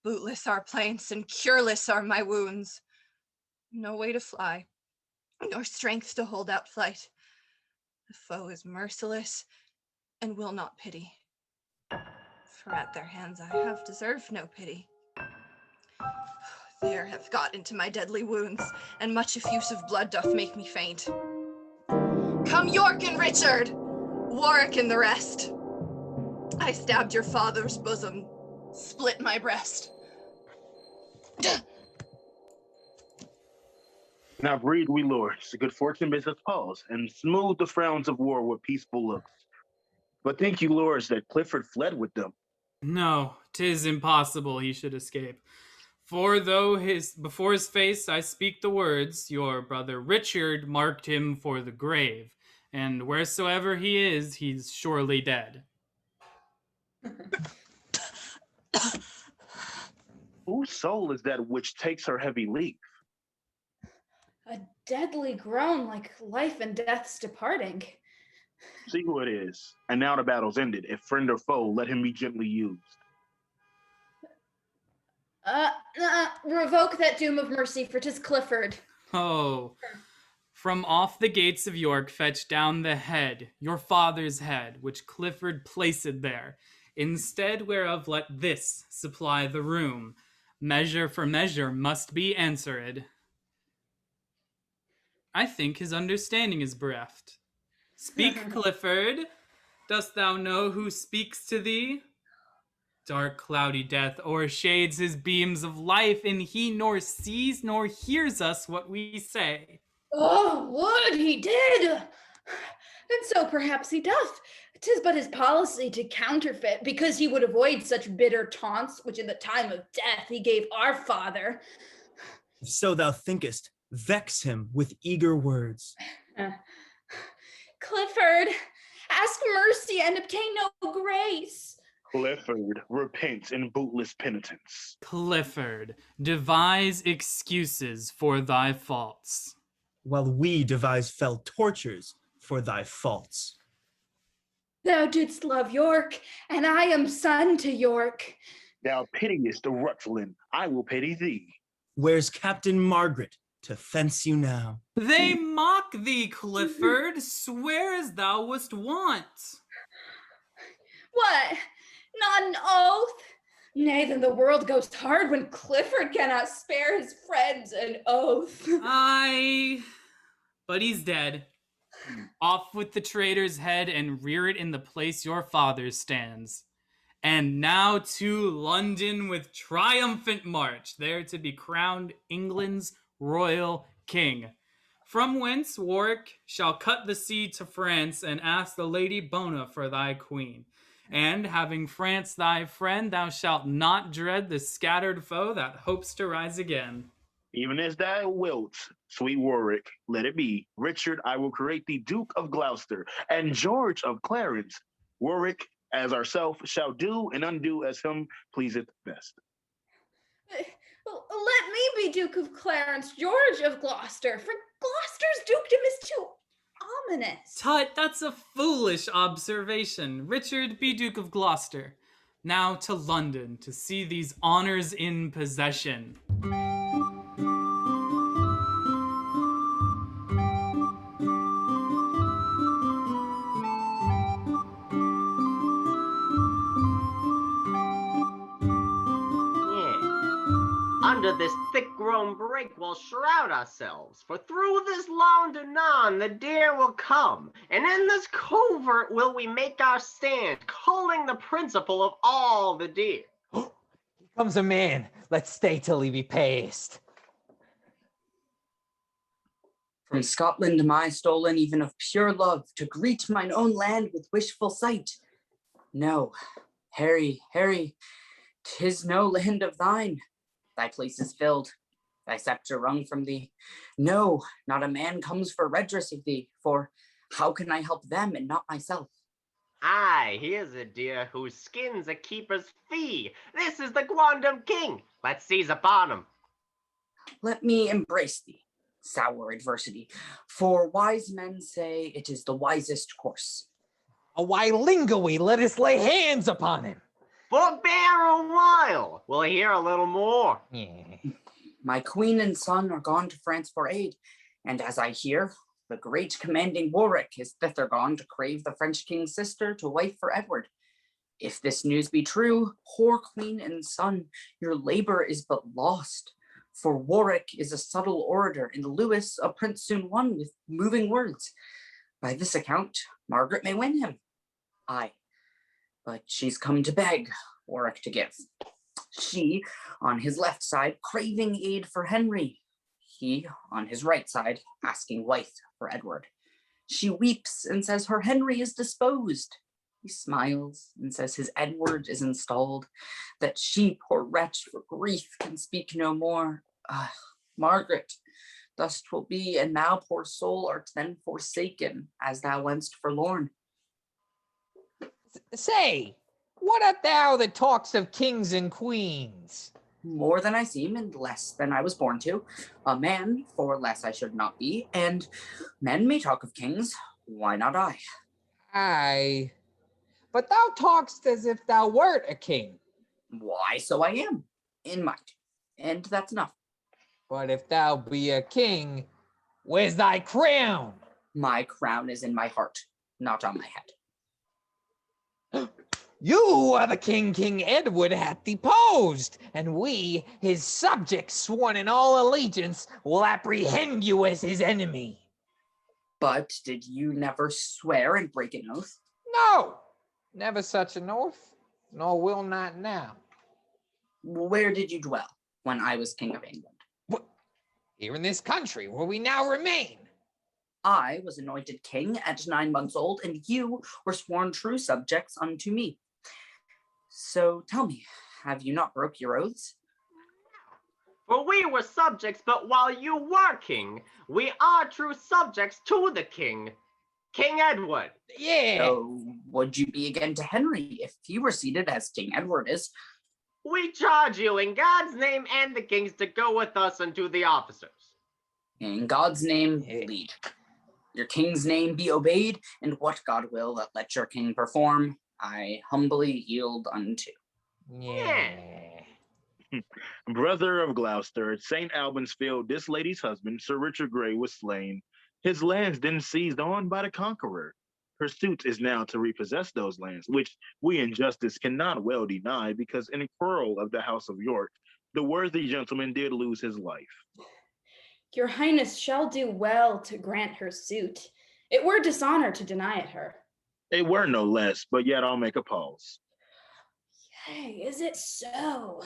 Bootless are plaints and cureless are my wounds. No way to fly, nor strength to hold out flight. The foe is merciless and will not pity. For at their hands I have deserved no pity. There hath got into my deadly wounds, and much effusive blood doth make me faint. Come York and Richard, Warwick and the rest. I stabbed your father's bosom, split my breast. Now breathe we lords, the good fortune bids us pause, and smooth the frowns of war with peaceful looks. But think you lords that Clifford fled with them? No, 'tis impossible he should escape. For though before his face I speak the words, your brother Richard marked him for the grave, and wheresoever he is, he's surely dead. Whose soul is that which takes her heavy leave? A deadly groan like life and death's departing. See who it is. And now the battle's ended. If friend or foe, let him be gently used. Revoke that doom of mercy, for 'tis Clifford. Oh, from off the gates of York fetch down the head, your father's head, which Clifford placed there. Instead whereof let this supply the room. Measure for measure must be answered. I think his understanding is bereft. Speak, Clifford. Dost thou know who speaks to thee? Dark cloudy death o'ershades his beams of life, and he nor sees nor hears us what we say. Oh, would he did! And so perhaps he doth. 'Tis but his policy to counterfeit, because he would avoid such bitter taunts, which in the time of death he gave our father. If so thou thinkest, vex him with eager words. Clifford, ask mercy and obtain no grace. Clifford, repent in bootless penitence. Clifford, devise excuses for thy faults. While we devise fell tortures for thy faults. Thou didst love York, and I am son to York. Thou pitiest the rutland, I will pity thee. Where's Captain Margaret to fence you now? They mock thee, Clifford. Swear as thou wast wont. What? Not an oath? Nay, then the world goes hard when Clifford cannot spare his friends an oath. Aye, but he's dead. Off with the traitor's head and rear it in the place your father stands. And now to London with triumphant march, there to be crowned England's royal king. From whence Warwick shall cut the sea to France and ask the Lady Bona for thy queen. And having France thy friend, thou shalt not dread the scattered foe that hopes to rise again. Even as thou wilt, sweet Warwick, let it be. Richard, I will create thee Duke of Gloucester, and George of Clarence. Warwick, as ourself, shall do and undo as him pleaseth best. Let me be Duke of Clarence, George of Gloucester, for Gloucester's dukedom is too ominous. Tut, that's a foolish observation. Richard, be Duke of Gloucester. Now to London to see these honors in possession. under this thick-grown brake we'll shroud ourselves, for through this land anon the deer will come, and in this covert will we make our stand, calling the principal of all the deer. Here comes a man. Let's stay till he be paced. From Scotland am I stolen, even of pure love, to greet mine own land with wishful sight. No, Harry, 'tis no land of thine. Thy place is filled, thy sceptre wrung from thee. No, not a man comes for redress of thee, for how can I help them and not myself? Aye, here's a deer whose skin's a keeper's fee. This is the Quondam King. Let's seize upon him. Let me embrace thee, sour adversity, for wise men say it is the wisest course. Why linger we? Let us lay hands upon him. Forbear a while. We'll hear a little more. Yeah. My queen and son are gone to France for aid, and as I hear, the great commanding Warwick is thither gone to crave the French king's sister to wife for Edward. If this news be true, poor queen and son, your labor is but lost. For Warwick is a subtle orator, and Lewis a prince soon won with moving words. By this account, Margaret may win him. Aye, but she's come to beg Warwick to give. She, on his left side, craving aid for Henry. He, on his right side, asking wife for Edward. She weeps and says her Henry is disposed. He smiles and says his Edward is installed, that she, poor wretch, for grief can speak no more. Margaret, thus 'twill be, and thou, poor soul, art then forsaken, as thou wentst forlorn. Say, what art thou that talks of kings and queens? More than I seem, and less than I was born to. A man, for less I should not be, and men may talk of kings, why not I? Aye, but thou talkst as if thou wert a king. Why, so I am, in might, and that's enough. But if thou be a king, where's thy crown? My crown is in my heart, not on my head. You are the king King Edward hath deposed, and we, his subjects sworn in all allegiance, will apprehend you as his enemy. But did you never swear and break an oath? No, never such an oath, nor will not now. Where did you dwell when I was king of England? Here in this country, where we now remain. I was anointed king at 9 months old, and you were sworn true subjects unto me. So tell me, have you not broke your oaths? For we were subjects, but while you were king, we are true subjects to the king, King Edward. Yeah. So would you be again to Henry if he were seated as King Edward is? We charge you in God's name and the king's to go with us unto the officers. In God's name, lead. Your king's name be obeyed, and what God will that let your king perform, I humbly yield unto. Yeah. Brother of Gloucester, at St. Albans Field, this lady's husband, Sir Richard Grey, was slain. His lands then seized on by the conqueror. Her suit is now to repossess those lands, which we in justice cannot well deny, because in a quarrel of the House of York, the worthy gentleman did lose his life. Your Highness shall do well to grant her suit. It were dishonor to deny it her. It were no less, but yet I'll make a pause. Yea, is it so?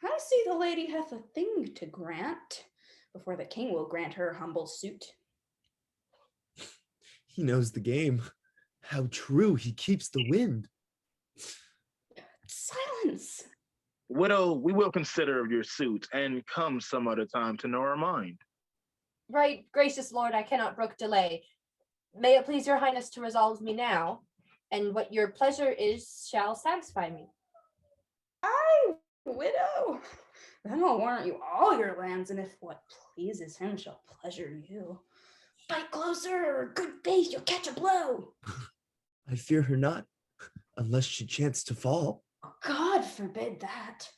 I see the lady hath a thing to grant, before the king will grant her humble suit. He knows the game. How true he keeps the wind. Silence. Widow, we will consider of your suit, and come some other time to know our mind. Right, gracious lord, I cannot brook delay. May it please your highness to resolve me now, and what your pleasure is shall satisfy me. Aye, widow. Then I'll warrant you all your lands, and if what pleases him shall pleasure you. Bite closer, good faith, you'll catch a blow. I fear her not, unless she chance to fall. God forbid that,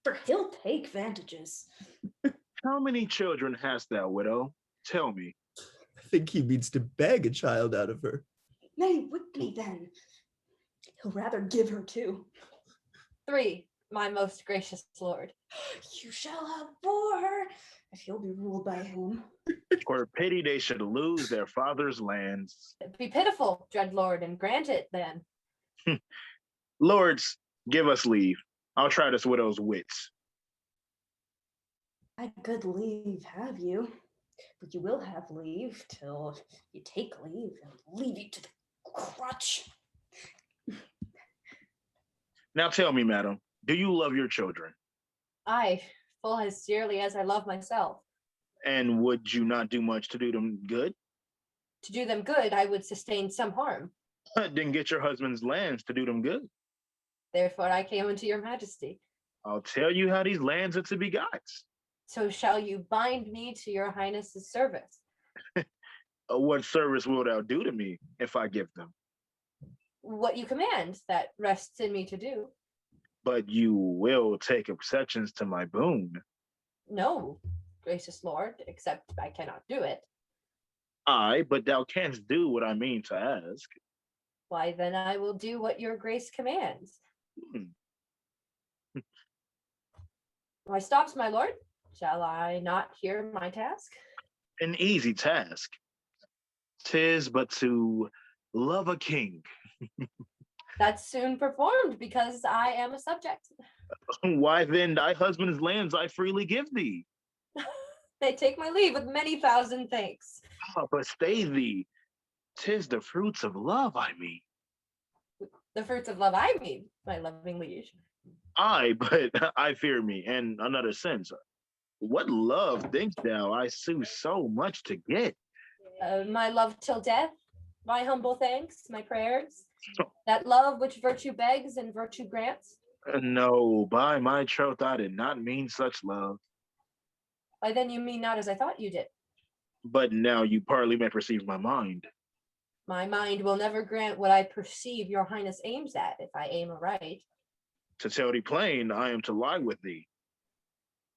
for he'll take vantages. How many children hast thou, widow? Tell me. I think he means to beg a child out of her. Nay, whip me then. He'll rather give her 2. 3. my most gracious lord. You shall have 4, if you'll be ruled by him. For pity they should lose their father's lands. Be pitiful, dread lord, and grant it then. Lords, give us leave. I'll try this widow's wits. By good leave have you, but you will have leave till you take leave and leave you to the crutch. Now tell me, madam, do you love your children? I, full as dearly as I love myself. And would you not do much to do them good? To do them good, I would sustain some harm. Then get your husband's lands to do them good. Therefore I came unto your majesty. I'll tell you how these lands are to be got. So shall you bind me to your highness's service? What service will thou do to me if I give them? What you command, that rests in me to do. But you will take exceptions to my boon. No, gracious lord, except I cannot do it. Aye, but thou canst do what I mean to ask. Why, then I will do what your grace commands. Why stops, my lord? Shall I not hear my task? An easy task. 'Tis but to love a king. That's soon performed, because I am a subject. Why then thy husband's lands I freely give thee. They take my leave with many thousand thanks. But stay thee. 'Tis the fruits of love I mean. The fruits of love I mean, my loving liege. Aye, but I fear me, in another sense. What love thinkst thou I sue so much to get? My love till death, my humble thanks, my prayers. That love which virtue begs and virtue grants. No, by my troth, I did not mean such love. Why then you mean not as I thought you did. But now you partly may perceive my mind. My mind will never grant what I perceive your highness aims at, if I aim aright. To tell thee plain, I am to lie with thee.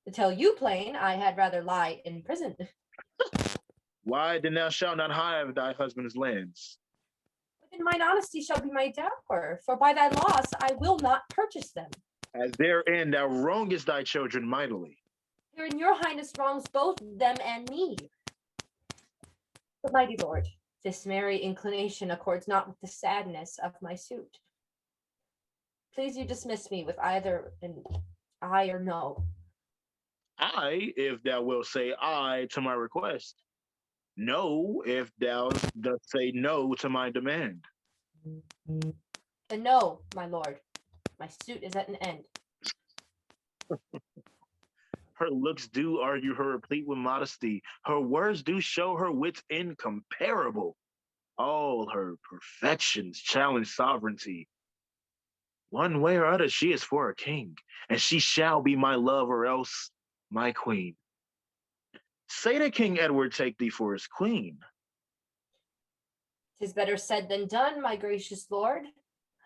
To tell you plain, I had rather lie in prison. Why then thou shalt not have thy husband's lands? But then mine honesty shall be my dower, for by thy loss I will not purchase them. As therein thou wrongest thy children mightily. Herein your highness wrongs both them and me. But mighty lord, this merry inclination accords not with the sadness of my suit. Please you dismiss me with either an aye or no. Aye, if thou wilt say aye to my request. No, if thou dost say no to my demand. And no, my lord, my suit is at an end. Her looks do argue her replete with modesty. Her words do show her wits incomparable. All her perfections challenge sovereignty. One way or other, she is for a king, and she shall be my love or else my queen. Say that King Edward take thee for his queen. 'Tis better said than done, my gracious lord.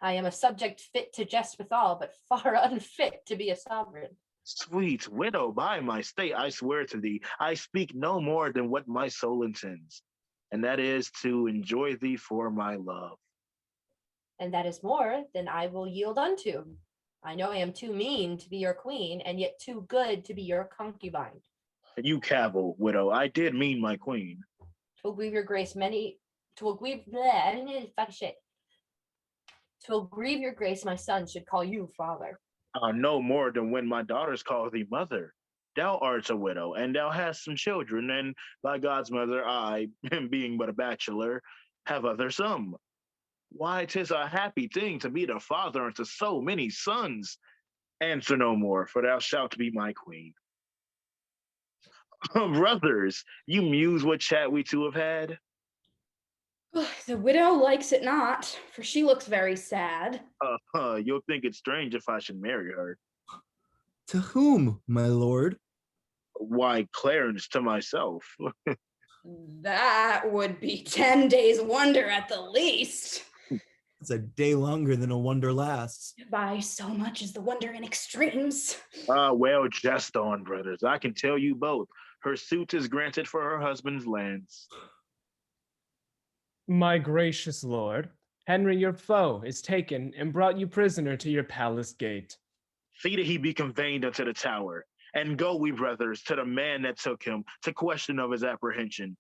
I am a subject fit to jest withal, but far unfit to be a sovereign. Sweet widow, by my state, I swear to thee, I speak no more than what my soul intends, and that is to enjoy thee for my love. And that is more than I will yield unto. I know I am too mean to be your queen, and yet too good to be your concubine. And you cavil, widow, I did mean my queen. Twill grieve your grace many, twill grieve, bleh, fuck shit. Twill grieve your grace my son should call you father. No more than when my daughters call thee mother. Thou art a widow, and thou hast some children, and by God's mother, I, being but a bachelor, have other some. Why, 'tis a happy thing to be the father unto so many sons. Answer no more, for thou shalt be my queen. Brothers, you muse what chat we two have had? The widow likes it not, for she looks very sad. You'll think it's strange if I should marry her. To whom, my lord? Why, Clarence, to myself. That would be 10 days' wonder at the least. It's a day longer than a wonder lasts. By so much as the wonder in extremes. Well, jest on, brothers. I can tell you both. Her suit is granted for her husband's lands. My gracious lord, Henry your foe is taken and brought you prisoner to your palace gate. See that he be conveyed unto the tower. And go, we brothers, to the man that took him, to question of his apprehension.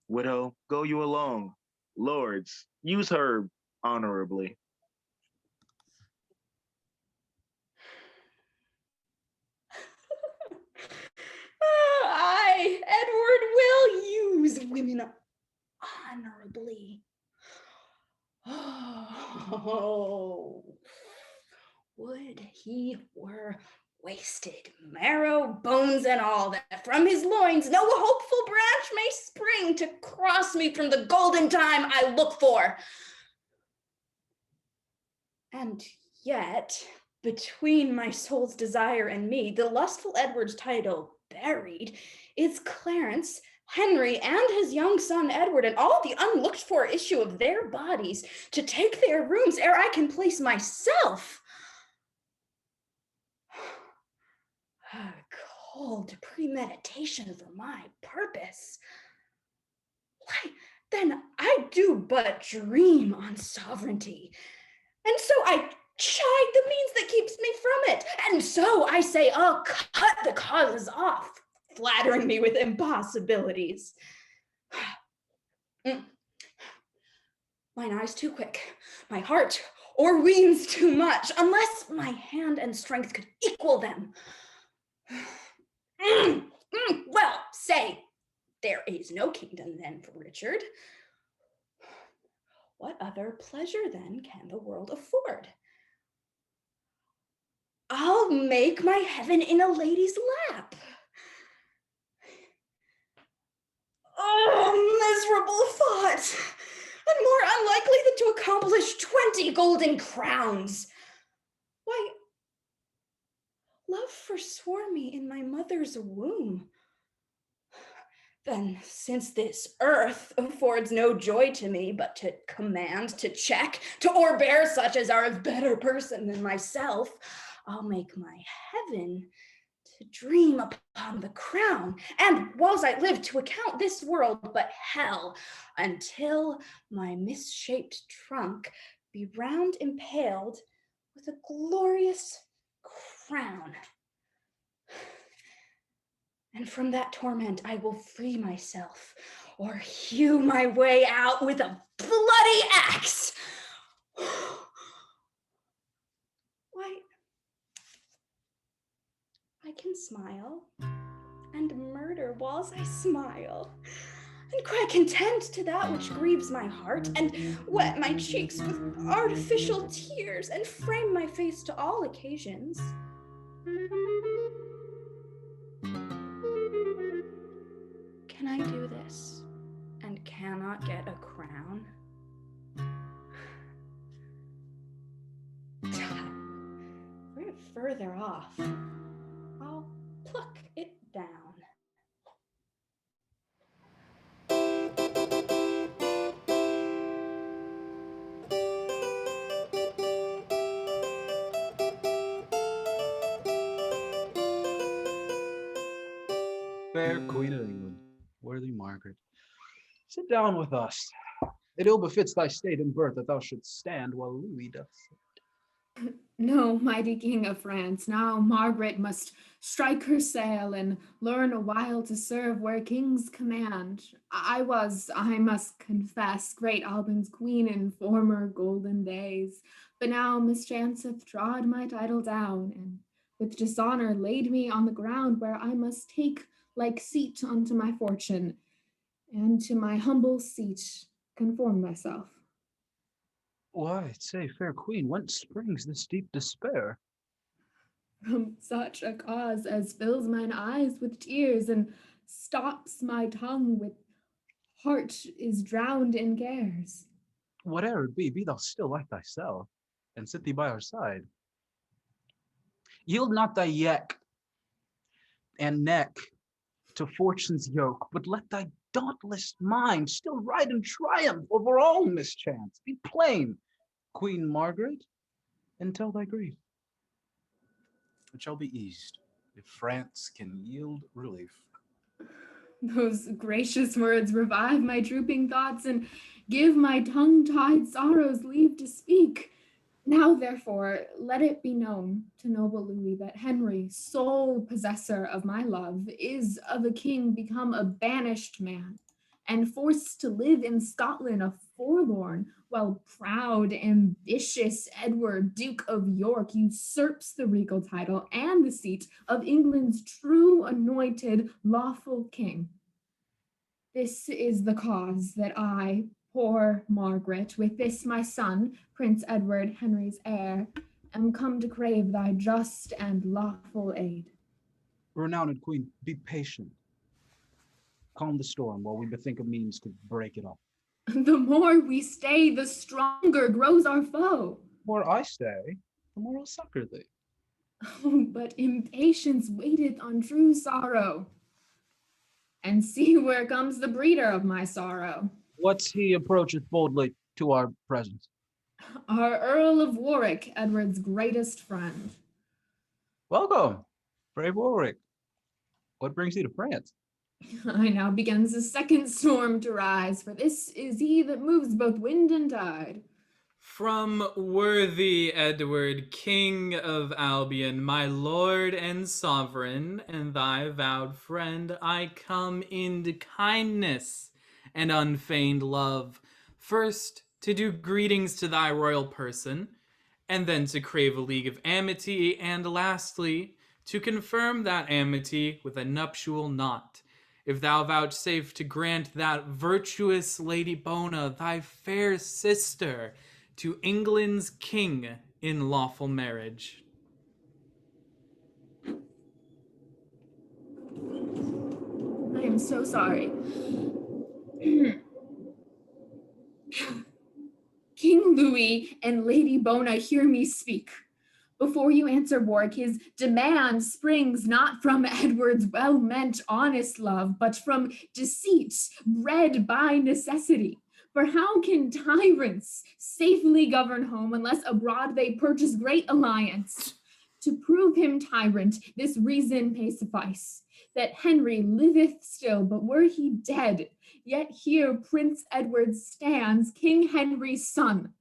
Widow, go you along. Lords, use her honorably. I, Edward, will use women honorably. Oh, would he were wasted, marrow, bones, and all, that from his loins no hopeful branch may spring to cross me from the golden time I look for. And yet, between my soul's desire and me, the lustful Edward's title buried is Clarence, Henry, and his young son Edward, and all the unlooked for issue of their bodies to take their rooms ere I can place myself. Cold premeditation for my purpose. Why, then I do but dream on sovereignty, and so I chide the means that keeps me from it, and so I say I'll cut the causes off, flattering me with impossibilities. Mine eye's too quick, my heart o'erweens too much, unless my hand and strength could equal them. Well, say, there is no kingdom then for Richard. What other pleasure then can the world afford? I'll make my heaven in a lady's lap. Oh, miserable thought, and more unlikely than to accomplish 20 golden crowns. Why, love forswore me in my mother's womb. Then, since this earth affords no joy to me, but to command, to check, to o'erbear such as are of better person than myself, I'll make my heaven to dream upon the crown, and whiles I live to account this world but hell, until my misshaped trunk be round impaled with a glorious crown. And from that torment I will free myself, or hew my way out with a bloody axe. Why, I can smile and murder whiles I smile, and cry content to that which grieves my heart, and wet my cheeks with artificial tears, and frame my face to all occasions. Can I do this and cannot get a crown? Were it further off, I'll pluck it down. Fair Queen of England, worthy Margaret, sit down with us. It ill befits thy state and birth that thou shouldst stand while Louis doth sit. No, mighty King of France, now Margaret must strike her sail and learn a while to serve where kings command. I must confess, great Albin's queen in former golden days, but now mischance hath trod my title down, and with dishonor laid me on the ground where I must take like seat unto my fortune, and to my humble seat conform myself. Why, say, fair queen, whence springs this deep despair? From such a cause as fills mine eyes with tears, and stops my tongue with heart is drowned in cares. Whate'er it be thou still like thyself, and sit thee by our side. Yield not thy neck and neck to fortune's yoke, but let thy dauntless mind still ride in triumph over all mischance. Be plain, Queen Margaret, and tell thy grief. It shall be eased if France can yield relief. Those gracious words revive my drooping thoughts and give my tongue-tied sorrows leave to speak. Now, therefore, let it be known to noble Louis that Henry, sole possessor of my love, is of a king become a banished man, and forced to live in Scotland a forlorn, while proud, ambitious Edward, Duke of York, usurps the regal title and the seat of England's true anointed lawful king. This is the cause that I, poor Margaret, with this my son, Prince Edward, Henry's heir, am come to crave thy just and lawful aid. Renowned queen, be patient. Calm the storm while we bethink of means to break it up. The more we stay, the stronger grows our foe. The more I stay, the more I'll succor thee. Oh, but impatience waiteth on true sorrow. And see where comes the breeder of my sorrow. What's he approacheth boldly to our presence? Our Earl of Warwick, Edward's greatest friend. Welcome, brave Warwick. What brings thee to France? I now begins a second storm to rise, for this is he that moves both wind and tide. From worthy Edward, King of Albion, my lord and sovereign, and thy vowed friend, I come in kindness and unfeigned love, first to do greetings to thy royal person, and then to crave a league of amity, and lastly, to confirm that amity with a nuptial knot, if thou vouchsafe to grant that virtuous Lady Bona, thy fair sister, to England's king in lawful marriage. I am so sorry. King Louis and Lady Bona, hear me speak. Before you answer, Warwick, his demand springs not from Edward's well-meant honest love, but from deceit bred by necessity. For how can tyrants safely govern home unless abroad they purchase great alliance? To prove him tyrant, this reason may suffice, that Henry liveth still, but were he dead, yet here Prince Edward stands, King Henry's son.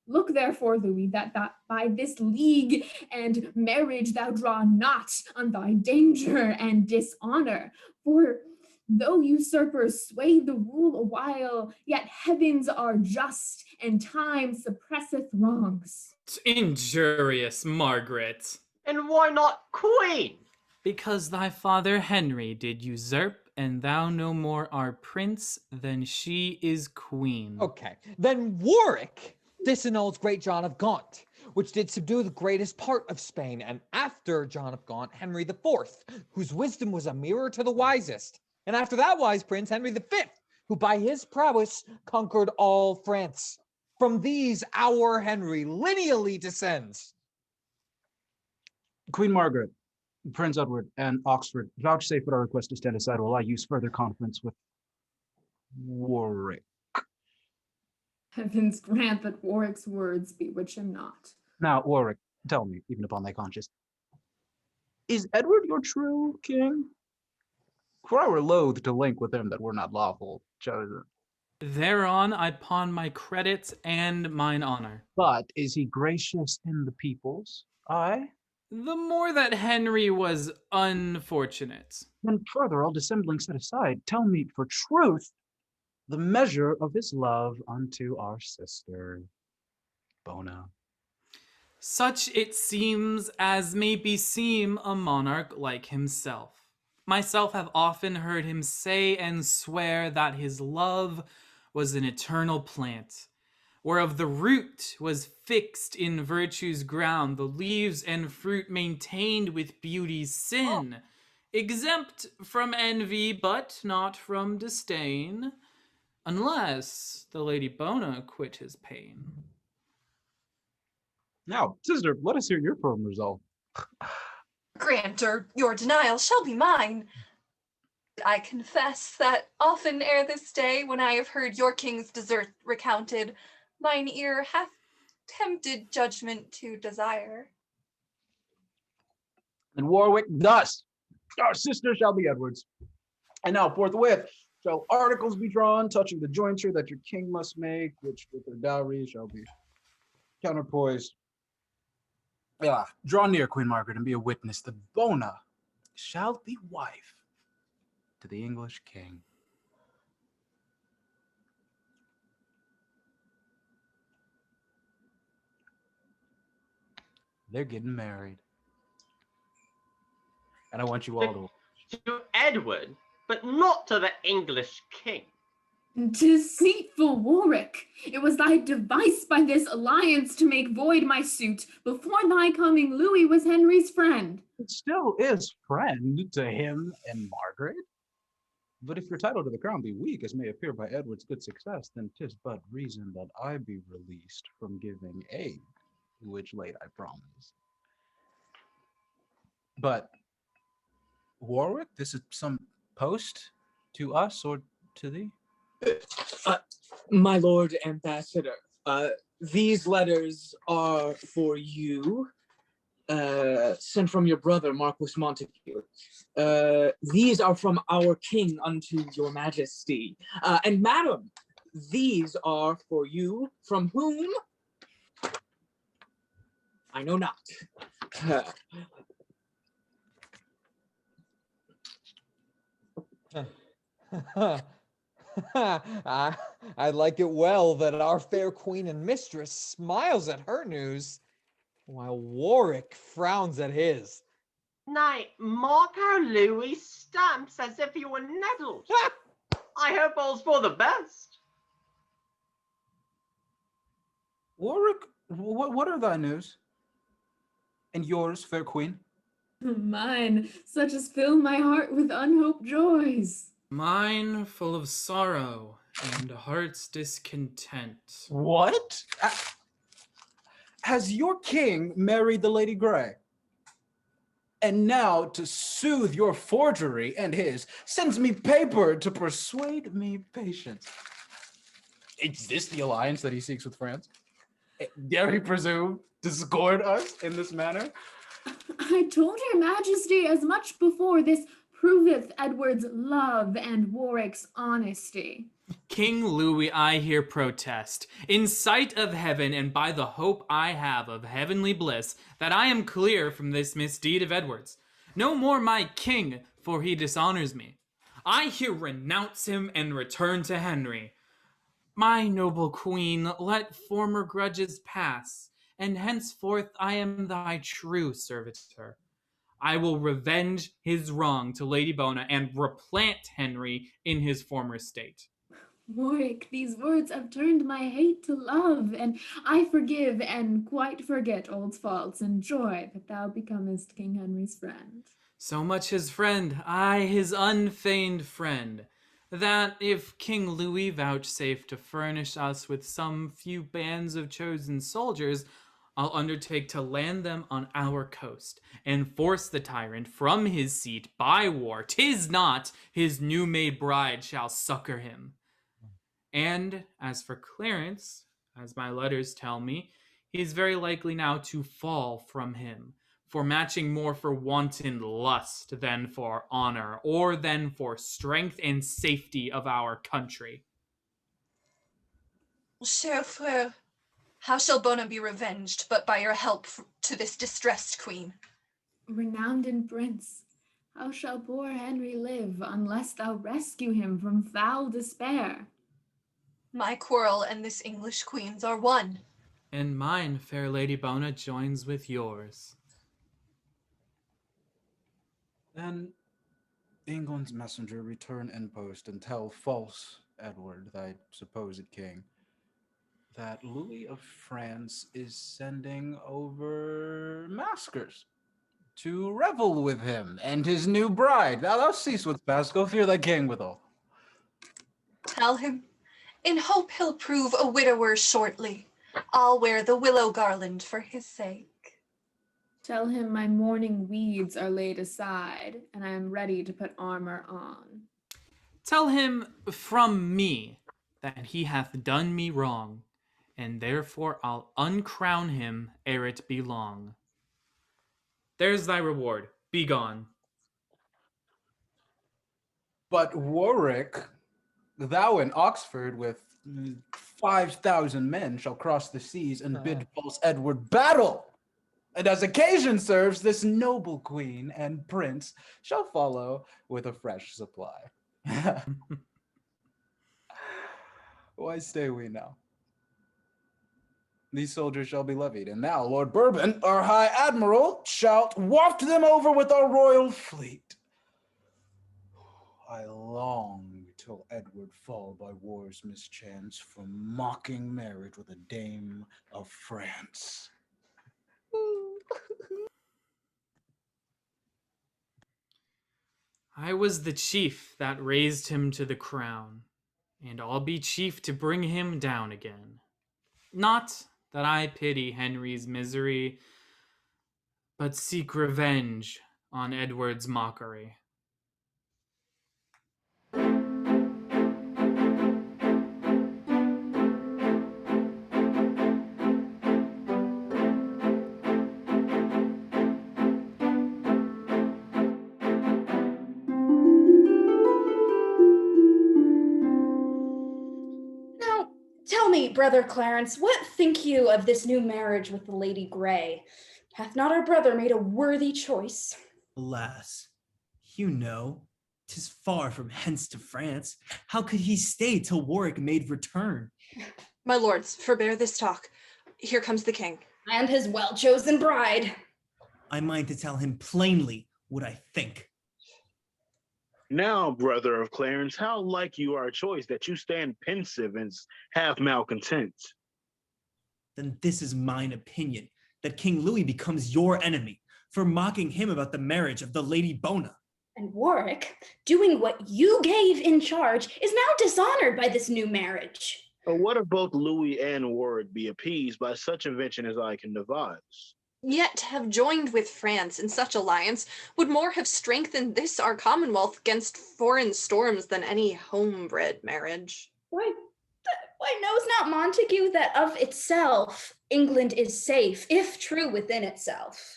Look therefore, Louis, that by this league and marriage thou draw not on thy danger and dishonor. For though usurpers sway the rule a while, yet heavens are just, and time suppresseth wrongs. Injurious Margaret. And why not queen? Because thy father Henry did usurp, and thou no more are prince than she is queen. Okay, then Warwick disannuls great John of Gaunt, which did subdue the greatest part of Spain, and after John of Gaunt, Henry IV, whose wisdom was a mirror to the wisest, and after that wise prince, Henry V, who by his prowess conquered all France. From these our Henry lineally descends. Queen Margaret, Prince Edward, and Oxford, vouchsafe at our request to stand aside while I use further conference with Warwick. Heavens grant that Warwick's words bewitch him not. Now, Warwick, tell me, even upon thy conscience, is Edward your true king? For I were loath to link with him that were not lawful chosen. Thereon I pawn my credit and mine honor. But is he gracious in the people's eye? The more that Henry was unfortunate. Then further, all dissembling set aside, tell me for truth the measure of his love unto our sister, Bona. Such it seems as may beseem a monarch like himself. Myself have often heard him say and swear that his love was an eternal plant, whereof the root was fixed in virtue's ground, the leaves and fruit maintained with beauty's sin, exempt from envy, but not from disdain, unless the Lady Bona quit his pain. Now, sister, let us hear your firm resolve. Granter, your denial shall be mine. I confess that often ere this day, when I have heard your king's desert recounted, mine ear hath tempted judgment to desire. And Warwick, thus, our sister shall be Edward's. And now forthwith shall articles be drawn touching the jointure that your king must make, which with their dowry shall be counterpoised Draw near, Queen Margaret, and be a witness that Bona shall be wife to the English king. They're getting married. And I want you all to Edward, but not to the English king. Deceitful Warwick, it was thy device by this alliance to make void my suit. Before thy coming, Louis was Henry's friend. It still is friend to him and Margaret. But if your title to the crown be weak, as may appear by Edward's good success, then 'tis but reason that I be released from giving aid, which late I promise. But Warwick, this is some post to us or to thee? My lord ambassador, these letters are for you, sent from your brother, Marquis Montague. These are from our king unto your majesty. And madam, these are for you, from whom? I know not. I like it well that our fair queen and mistress smiles at her news, while Warwick frowns at his. Nay, mark how Louis stamps as if he were nettled. I hope all's for the best. Warwick, what are thy news? And yours, fair queen? Mine, such as fill my heart with unhoped joys. Mine full of sorrow and heart's discontent. What? Has your king married the Lady Grey? And now, to soothe your forgery and his, sends me paper to persuade me patience. Is this the alliance that he seeks with France? Dare he presume to scorn us in this manner? I told your majesty as much before. This proveth Edward's love and Warwick's honesty. King Louis, I here protest, in sight of heaven and by the hope I have of heavenly bliss, that I am clear from this misdeed of Edward's. No more my king, for he dishonors me. I here renounce him and return to Henry. My noble queen, let former grudges pass, and henceforth I am thy true servitor. I will revenge his wrong to Lady Bona and replant Henry in his former state. Warwick, these words have turned my hate to love, and I forgive and quite forget old faults and joy that thou becomest King Henry's friend. So much his friend, I his unfeigned friend, that if King Louis vouchsafe to furnish us with some few bands of chosen soldiers, I'll undertake to land them on our coast and force the tyrant from his seat by war. 'Tis not his new-made bride shall succor him. And as for Clarence, as my letters tell me, he is very likely now to fall from him, for matching more for wanton lust than for honor, or than for strength and safety of our country. Cher frère, how shall Bona be revenged but by your help to this distressed queen? Renowned in prince, how shall poor Henry live unless thou rescue him from foul despair? My quarrel and this English queen's are one. And mine, fair Lady Bona, joins with yours. Then England's messenger return in post and tell false Edward, thy supposed king, that Louis of France is sending over maskers to revel with him and his new bride. Thou cease what's past, go fear thy king withal. Tell him, in hope he'll prove a widower shortly, I'll wear the willow garland for his sake. Tell him my mourning weeds are laid aside, and I am ready to put armor on. Tell him from me that he hath done me wrong, and therefore I'll uncrown him ere it be long. There's thy reward. Be gone. But Warwick, thou in Oxford with 5,000 men shall cross the seas and bid false Edward battle. And as occasion serves, this noble queen and prince shall follow with a fresh supply. Why stay we now? These soldiers shall be levied, and now Lord Bourbon, our high admiral, shalt waft them over with our royal fleet. I long till Edward fall by war's mischance from mocking marriage with a dame of France. I was the chief that raised him to the crown, and I'll be chief to bring him down again. Not that I pity Henry's misery, but seek revenge on Edward's mockery. Now, tell me, brother Clarence, what think you of this new marriage with the Lady Grey? Hath not our brother made a worthy choice? Alas, you know, 'tis far from hence to France. How could he stay till Warwick made return? My lords, forbear this talk. Here comes the king. And his well-chosen bride. I mind to tell him plainly what I think. Now, brother of Clarence, how like you our choice that you stand pensive and half malcontent? Then this is mine opinion, that King Louis becomes your enemy for mocking him about the marriage of the Lady Bona. And Warwick, doing what you gave in charge, is now dishonored by this new marriage. But what if both Louis and Warwick be appeased by such invention as I can devise? Yet to have joined with France in such alliance would more have strengthened this our commonwealth against foreign storms than any homebred marriage. Why knows not Montague that of itself England is safe, if true within itself?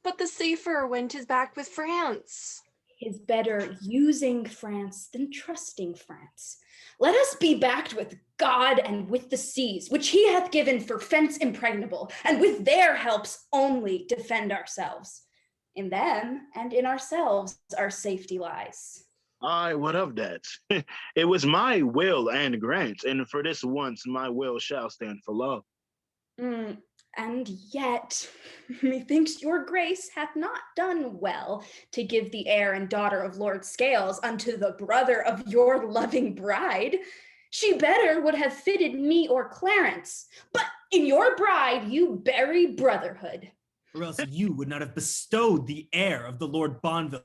But the safer when 'tis back with France. Is better using France than trusting France. Let us be backed with God and with the seas, which he hath given for fence impregnable, and with their helps only defend ourselves. In them and in ourselves our safety lies. Aye, what of that? It was my will and grant, and for this once my will shall stand for love. And yet, methinks your grace hath not done well to give the heir and daughter of Lord Scales unto the brother of your loving bride. She better would have fitted me or Clarence, but in your bride you bury brotherhood. Or else you would not have bestowed the heir of the Lord Bonville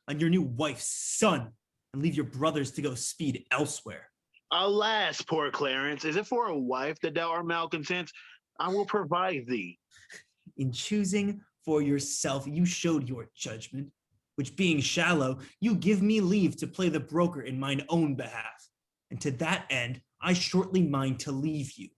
on your new wife's son, and leave your brothers to go speed elsewhere. Alas, poor Clarence, is it for a wife that thou art malcontent? I will provide thee. In choosing for yourself, you showed your judgment, which being shallow, you give me leave to play the broker in mine own behalf. And to that end, I shortly mind to leave you.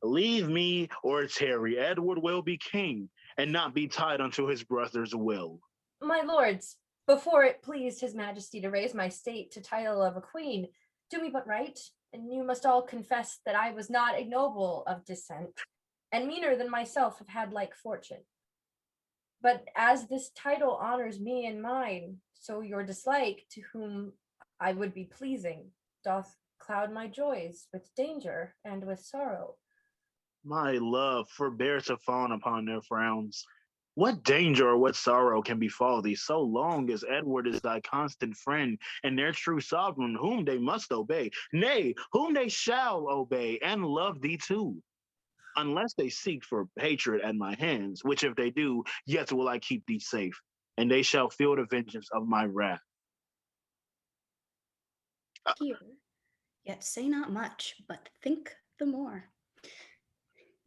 Leave me or tarry, Edward will be king, and not be tied unto his brother's will. My lords, before it pleased his majesty to raise my state to title of a queen, do me but right, and you must all confess that I was not ignoble of descent, and meaner than myself have had like fortune. But as this title honors me and mine, so your dislike to whom I would be pleasing doth cloud my joys with danger and with sorrow. My love, forbear to fawn upon their frowns. What danger or what sorrow can befall thee so long as Edward is thy constant friend and their true sovereign, whom they must obey, nay, whom they shall obey and love thee too? Unless they seek for hatred at my hands, which if they do, yet will I keep thee safe, and they shall feel the vengeance of my wrath. Hear, yet say not much, but think the more.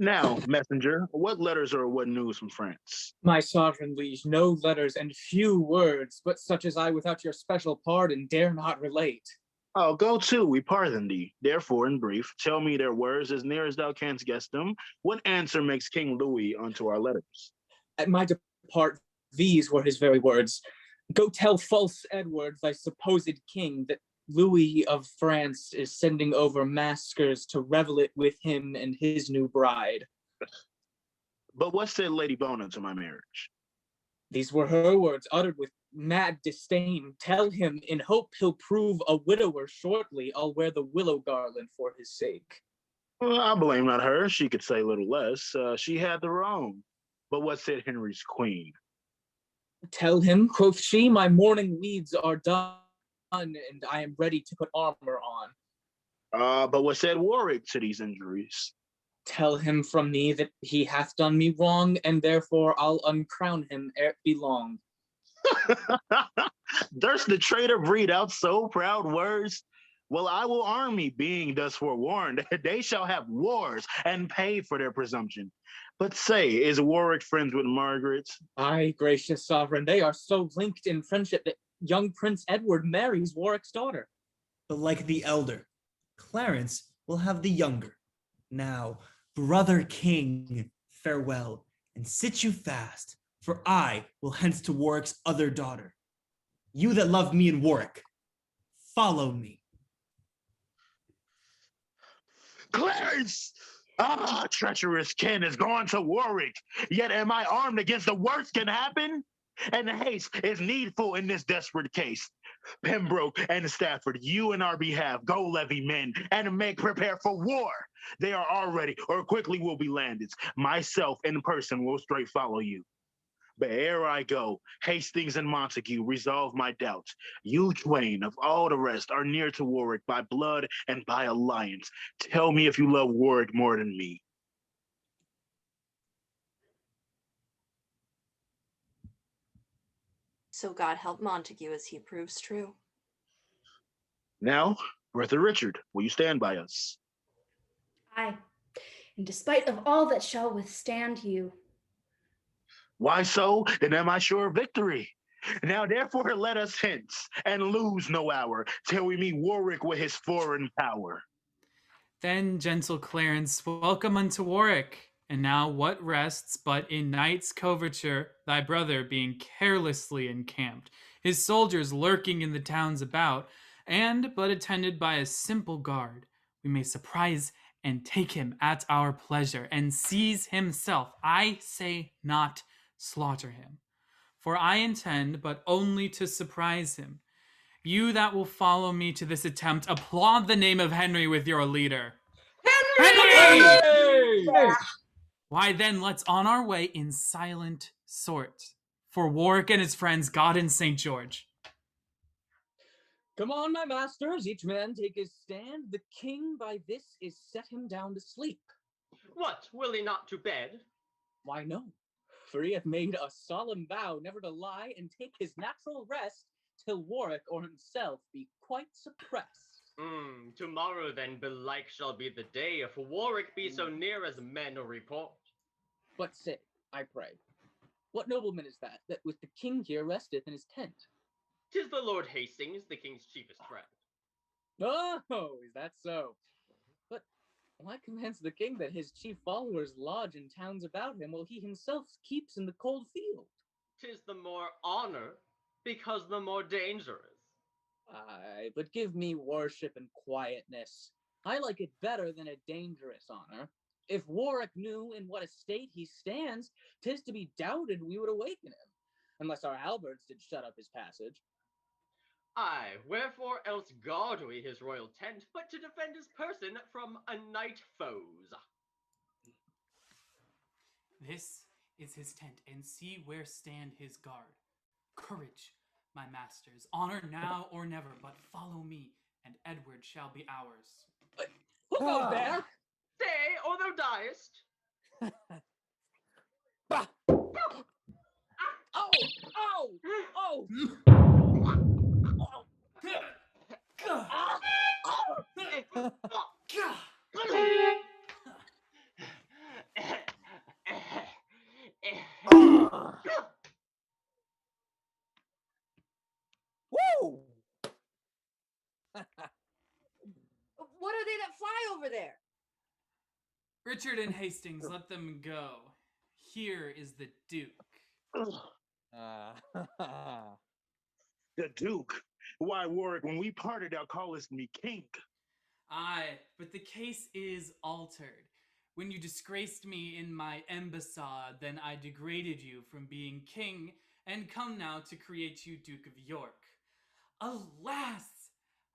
Now, messenger, what letters or what news from France? My sovereign liege, no letters and few words, but such as I without your special pardon dare not relate. Oh, go to, we pardon thee. Therefore, in brief, tell me their words as near as thou canst guess them. What answer makes King Louis unto our letters? At my depart, these were his very words. Go tell false Edward, thy supposed king, that Louis of France is sending over maskers to revel it with him and his new bride. But what said Lady Bona to my marriage? These were her words, uttered with mad disdain. Tell him, in hope he'll prove a widower shortly, I'll wear the willow garland for his sake. Well, I blame not her. She could say little less. She had the wrong. But what said Henry's queen? Tell him, quoth she, my mourning weeds are done, and I am ready to put armor on. But what said Warwick to these injuries? Tell him from me that he hath done me wrong, and therefore I'll uncrown him ere it be long. Durst the traitor breathe out so proud words? Well, I will arm me, being thus forewarned. They shall have wars and pay for their presumption. But say, is Warwick friends with Margaret? Aye, gracious sovereign, they are so linked in friendship that young Prince Edward marries Warwick's daughter. But like the elder, Clarence will have the younger. Now, brother king, farewell, and sit you fast, for I will hence to Warwick's other daughter. You that love me and Warwick, follow me. Clarence! Ah, treacherous kin is gone to Warwick. Yet am I armed against the worst can happen? And haste is needful in this desperate case. Pembroke and Stafford, you in our behalf, go levy men and make prepare for war. They are already or quickly will be landed. Myself in person will straight follow you. But ere I go, Hastings and Montague resolve my doubts. You twain, of all the rest, are near to Warwick by blood and by alliance. Tell me if you love Warwick more than me. So God help Montague as he proves true. Now, Bertha Richard, will you stand by us? Aye, and despite of all that shall withstand you. Why so? Then am I sure of victory. Now therefore let us hence, and lose no hour, till we meet Warwick with his foreign power. Then, gentle Clarence, welcome unto Warwick. And now what rests but in night's coverture, thy brother being carelessly encamped, his soldiers lurking in the towns about, and but attended by a simple guard, we may surprise and take him at our pleasure, and seize himself. I say not slaughter him, for I intend but only to surprise him. You that will follow me to this attempt, applaud the name of Henry with your leader. Henry! Hey! Why then, let's on our way in silent sort. For Warwick and his friends, God and St. George. Come on, my masters, each man take his stand. The king by this is set him down to sleep. What, will he not to bed? Why no, for he hath made a solemn vow never to lie and take his natural rest till Warwick or himself be quite suppressed. Tomorrow then belike shall be the day, if Warwick be so near as men report. But say, I pray, what nobleman is that with the king here resteth in his tent? 'Tis the Lord Hastings, the king's chiefest friend. Oh, is that so? But why commands the king that his chief followers lodge in towns about him, while he himself keeps in the cold field? 'Tis the more honor, because the more dangerous. Aye, but give me worship and quietness. I like it better than a dangerous honor. If Warwick knew in what estate he stands, 'tis to be doubted we would awaken him, unless our halberds did shut up his passage. Aye, wherefore else guard we his royal tent, but to defend his person from a night foes? This is his tent, and see where stand his guard. Courage, my masters, honor now or never, but follow me, and Edward shall be ours. Who goes there? Stay, or thou diest. Bah! Oh! Oh! Oh! Woo! What are they that fly over there? Richard and Hastings, let them go. Here is the Duke. The Duke? Why, Warwick, when we parted, thou callest me king. Aye, but the case is altered. When you disgraced me in my embassade, then I degraded you from being king, and come now to create you Duke of York. Alas!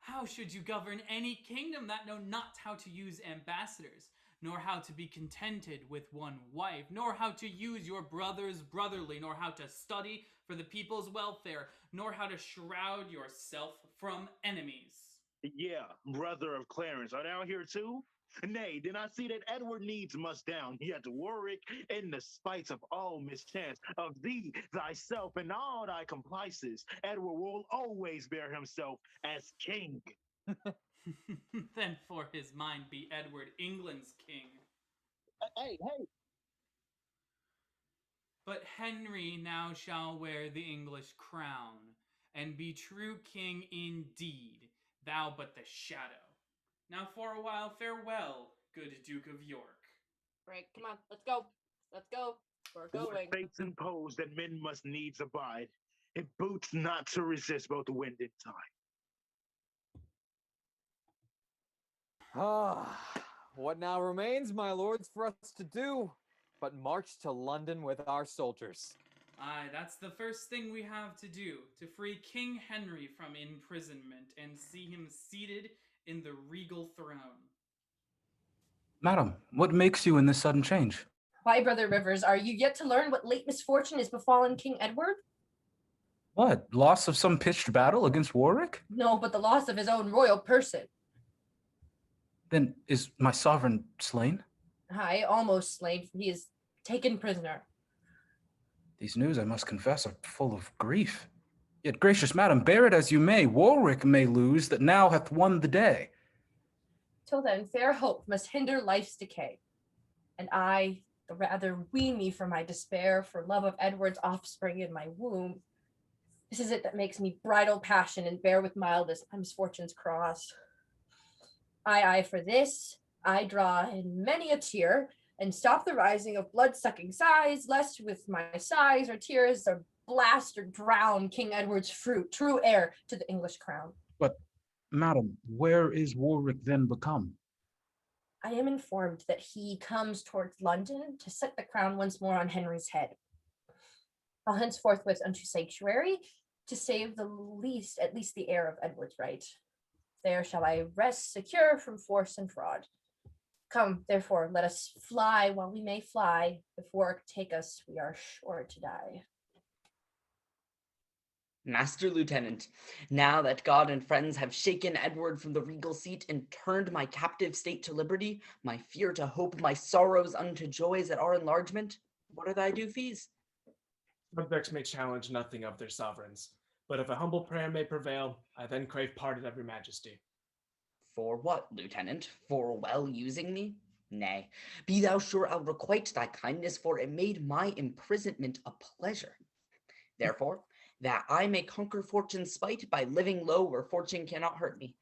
How should you govern any kingdom that know not how to use ambassadors, nor how to be contented with one wife, nor how to use your brothers brotherly, nor how to study for the people's welfare, nor how to shroud yourself from enemies? Yeah, brother of Clarence, art thou here too? Nay, then I see that Edward needs must down, yet Warwick, in the spite of all mischance of thee, thyself, and all thy complices, Edward will always bear himself as king. Then for his mind be Edward England's king. Hey. But Henry now shall wear the English crown, and be true king indeed, thou but the shadow. Now for a while farewell, good Duke of York. Right, come on, let's go. Let's go. We're going. What fates impose that men must needs abide. It boots not to resist both wind and tide. What now remains, my lords, for us to do but march to London with our soldiers? Aye, that's the first thing we have to do, to free King Henry from imprisonment and see him seated in the regal throne. Madam, what makes you in this sudden change? Why, Brother Rivers, are you yet to learn what late misfortune has befallen King Edward? What, loss of some pitched battle against Warwick? No, but the loss of his own royal person. Then is my sovereign slain? Aye, almost slain. He is taken prisoner. These news, I must confess, are full of grief. Yet, gracious madam, bear it as you may, Warwick may lose that now hath won the day. Till then, fair hope must hinder life's decay. And I, the rather wean me from my despair for love of Edward's offspring in my womb. This is it that makes me bridle passion and bear with mildness my misfortune's cross. Aye, for this I draw in many a tear, and stop the rising of blood-sucking sighs, lest with my sighs or tears or blast or drown King Edward's fruit, true heir to the English crown. But, madam, where is Warwick then become? I am informed that he comes towards London to set the crown once more on Henry's head. I'll henceforth with unto sanctuary to save the least, at least the heir of Edward's right. There shall I rest secure from force and fraud. Come, therefore, let us fly while we may fly. If Warwick take us, we are sure to die. Master Lieutenant, now that God and friends have shaken Edward from the regal seat and turned my captive state to liberty, my fear to hope, my sorrows unto joys at our enlargement, what are thy due fees? Subjects may challenge nothing of their sovereigns, but if a humble prayer may prevail, I then crave pardon of your majesty. For what, Lieutenant? For well using me? Nay, be thou sure I'll requite thy kindness, for it made my imprisonment a pleasure. Therefore, that I may conquer fortune's spite by living low where fortune cannot hurt me.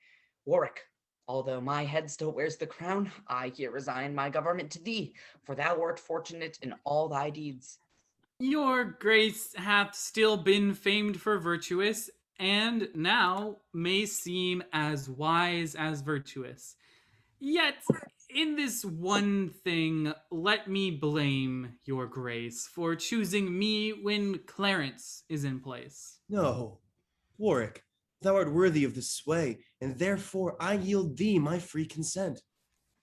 Warwick, although my head still wears the crown, I here resign my government to thee, for thou art fortunate in all thy deeds. Your grace hath still been famed for virtuous, and now may seem as wise as virtuous. Yet, in this one thing, let me blame your grace for choosing me when Clarence is in place. No, Warwick, thou art worthy of the sway, and therefore I yield thee my free consent.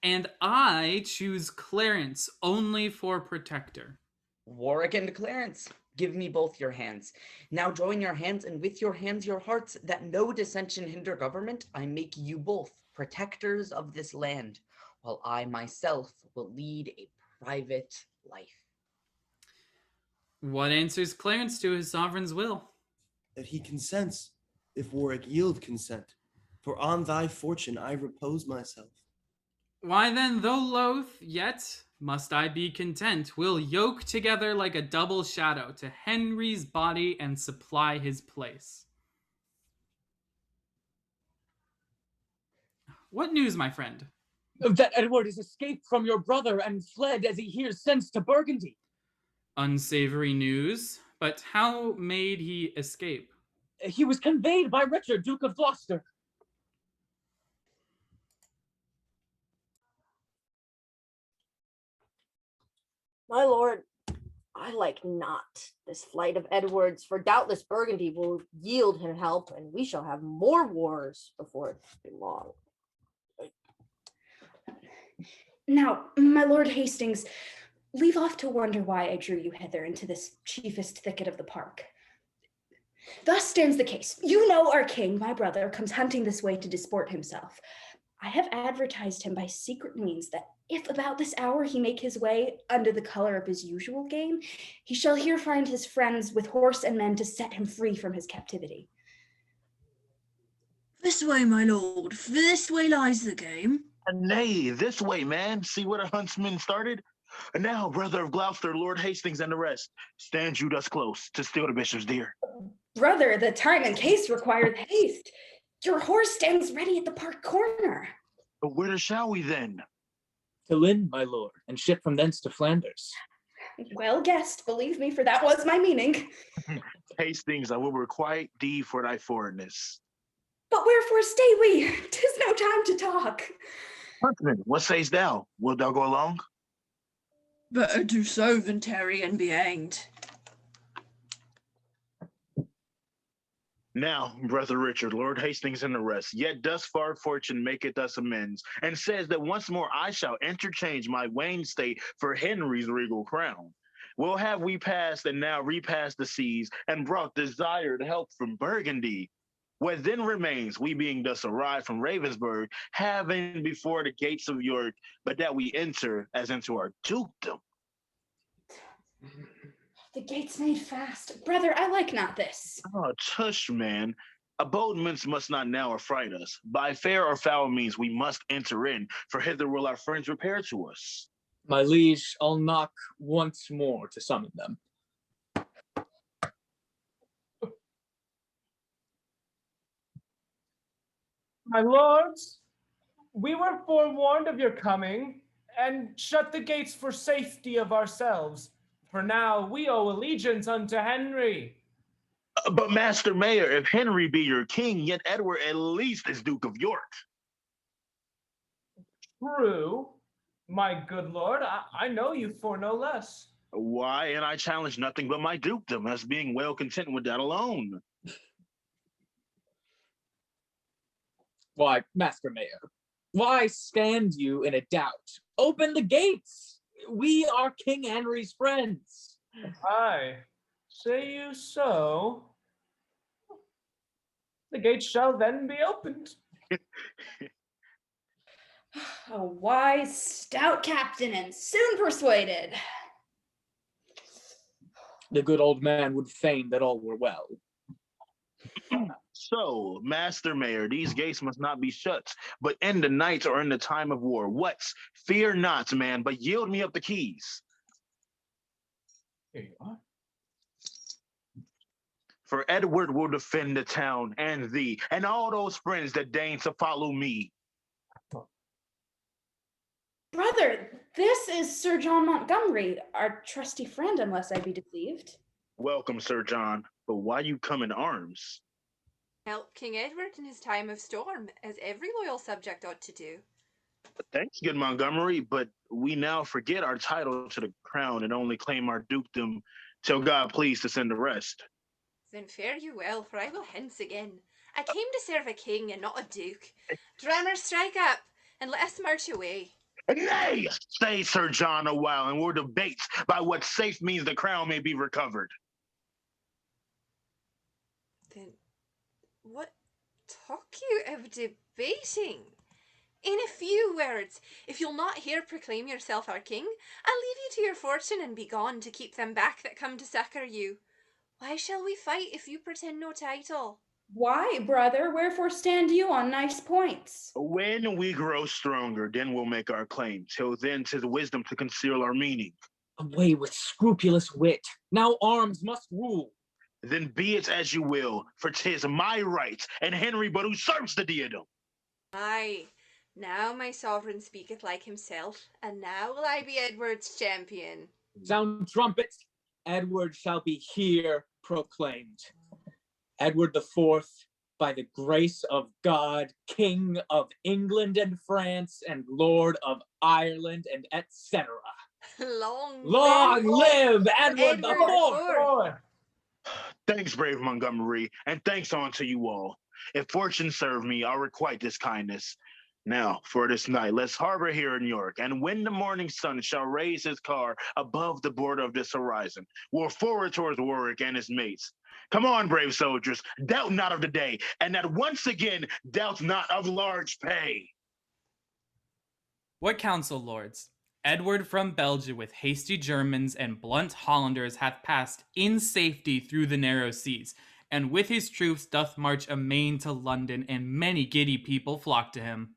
And I choose Clarence only for protector. Warwick and Clarence, give me both your hands. Now join your hands, and with your hands your hearts, that no dissension hinder government. I make you both protectors of this land, while I myself will lead a private life. What answers Clarence to his sovereign's will? That he consents, if Warwick yield consent. For on thy fortune I repose myself. Why then, though loath, yet must I be content. We'll yoke together like a double shadow to Henry's body and supply his place. What news, my friend? That Edward has escaped from your brother and fled as he hears sense to Burgundy. Unsavory news, but how made he escape? He was conveyed by Richard, Duke of Gloucester. My lord, I like not this flight of Edward's, for doubtless Burgundy will yield him help, and we shall have more wars before it be long. Now, my lord Hastings, leave off to wonder why I drew you hither into this chiefest thicket of the park. Thus stands the case. You know our king, my brother, comes hunting this way to disport himself. I have advertised him by secret means that if about this hour he make his way under the color of his usual game, he shall here find his friends with horse and men to set him free from his captivity. This way, my lord, this way lies the game. Nay, this way, man. See where the huntsman started? And now, brother of Gloucester, Lord Hastings, and the rest, stand you thus close to steal the bishop's deer. Brother, the time and case requireth haste. Your horse stands ready at the park corner. But whither shall we then? To Lynn, my lord, and ship from thence to Flanders. Well guessed, believe me, for that was my meaning. Hastings, I will requite thee for thy forwardness. But wherefore stay we? 'Tis no time to talk. Huntsman, what sayst thou? Wilt thou go along? Better do so than tarry and be hanged. Now, brother Richard, Lord Hastings and the rest, yet thus far fortune maketh us amends, and says that once more I shall interchange my Wayne state for Henry's regal crown. Well have we passed and now repassed the seas, and brought desired help from Burgundy. What then remains, we being thus arrived from Ravensburg, having before the gates of York, but that we enter as into our dukedom. The gates made fast. Brother, I like not this. Oh, tush, man. Abodements must not now affright us. By fair or foul means we must enter in, for hither will our friends repair to us. My liege, I'll knock once more to summon them. My lords, we were forewarned of your coming, and shut the gates for safety of ourselves. For now we owe allegiance unto Henry. But Master Mayor, if Henry be your king, yet Edward at least is Duke of York. True, my good lord, I know you for no less. Why, and I challenge nothing but my dukedom, as being well content with that alone. Why, Master Mayor, why stand you in a doubt? Open the gates! We are King Henry's friends. Aye, say you so? The gates shall then be opened. A wise, stout captain, and soon persuaded. The good old man would fain that all were well. So, Master Mayor, these gates must not be shut, but in the night or in the time of war. What? Fear not, man, but yield me up the keys. Here you are. For Edward will defend the town and thee, and all those friends that deign to follow me. Brother, this is Sir John Montgomery, our trusty friend, unless I be deceived. Welcome, Sir John, but why you come in arms? Help King Edward in his time of storm, as every loyal subject ought to do. Thanks, good Montgomery, but we now forget our title to the crown and only claim our dukedom till God please to send the rest. Then fare you well, for I will hence again. I came to serve a king and not a duke. Drummer, strike up, and let us march away. Nay! Stay, Sir John, a while, and we'll debate by what safe means the crown may be recovered. Then what talk you of debating? In a few words, if you'll not here proclaim yourself our king, I'll leave you to your fortune and be gone to keep them back that come to succour you. Why shall we fight if you pretend no title? Why, brother? Wherefore stand you on nice points? When we grow stronger, then we'll make our claim. Till then, 'tis wisdom to conceal our meaning. Away with scrupulous wit. Now arms must rule. Then be it as you will, for 'tis my right, and Henry but usurps the diadem. Aye, now my sovereign speaketh like himself, and now will I be Edward's champion. Sound trumpets. Edward shall be here proclaimed. Edward IV, by the grace of God, King of England and France, and Lord of Ireland, and etc. Long live Edward the Edward Fourth! Thanks, brave Montgomery, and thanks on to you all. If fortune serve me, I'll requite this kindness. Now, for this night, let's harbor here in York, and when the morning sun shall raise his car above the border of this horizon, we'll forward towards Warwick and his mates. Come on, brave soldiers, doubt not of the day, and that once again, doubt not of large pay. What counsel, lords? Edward from Belgium with hasty Germans and blunt Hollanders hath passed in safety through the narrow seas, and with his troops doth march amain to London, and many giddy people flock to him.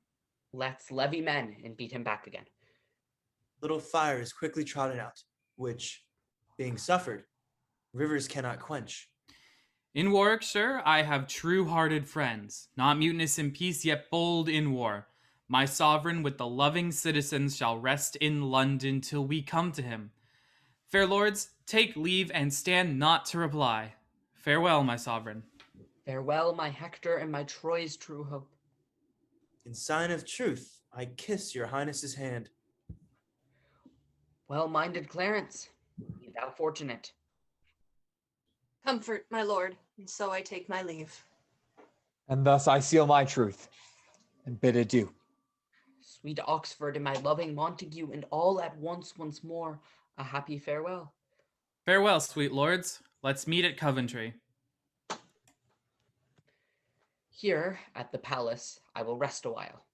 Let's levy men and beat him back again. Little fire is quickly trodden out, which, being suffered, rivers cannot quench. In Warwickshire I have true-hearted friends, not mutinous in peace, yet bold in war. My sovereign with the loving citizens shall rest in London till we come to him. Fair lords, take leave and stand not to reply. Farewell, my sovereign. Farewell, my Hector and my Troy's true hope. In sign of truth, I kiss your highness's hand. Well-minded Clarence, be thou fortunate. Comfort, my lord, and so I take my leave. And thus I seal my truth, and bid adieu. Sweet Oxford and my loving Montague, and all at once more, a happy farewell. Farewell, sweet lords. Let's meet at Coventry. Here, at the palace, I will rest a while.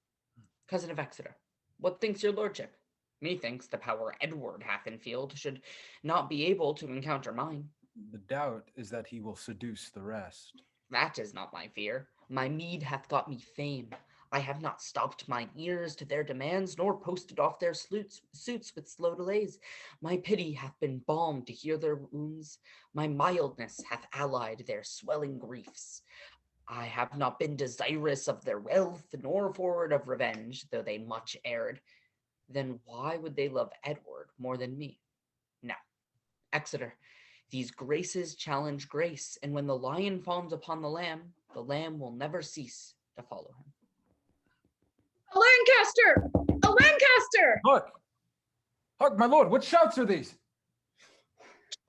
Cousin of Exeter, what thinks your lordship? Methinks the power Edward hath in field should not be able to encounter mine. The doubt is that he will seduce the rest. That is not my fear. My meed hath got me fame. I have not stopped mine ears to their demands, nor posted off their suits with slow delays. My pity hath been balm to heal their wounds. My mildness hath allied their swelling griefs. I have not been desirous of their wealth, nor forward of revenge, though they much erred. Then why would they love Edward more than me? Now, Exeter, these graces challenge grace, and when the lion fawns upon the lamb will never cease to follow him. A Lancaster! A Lancaster! Hark, my lord, what shouts are these?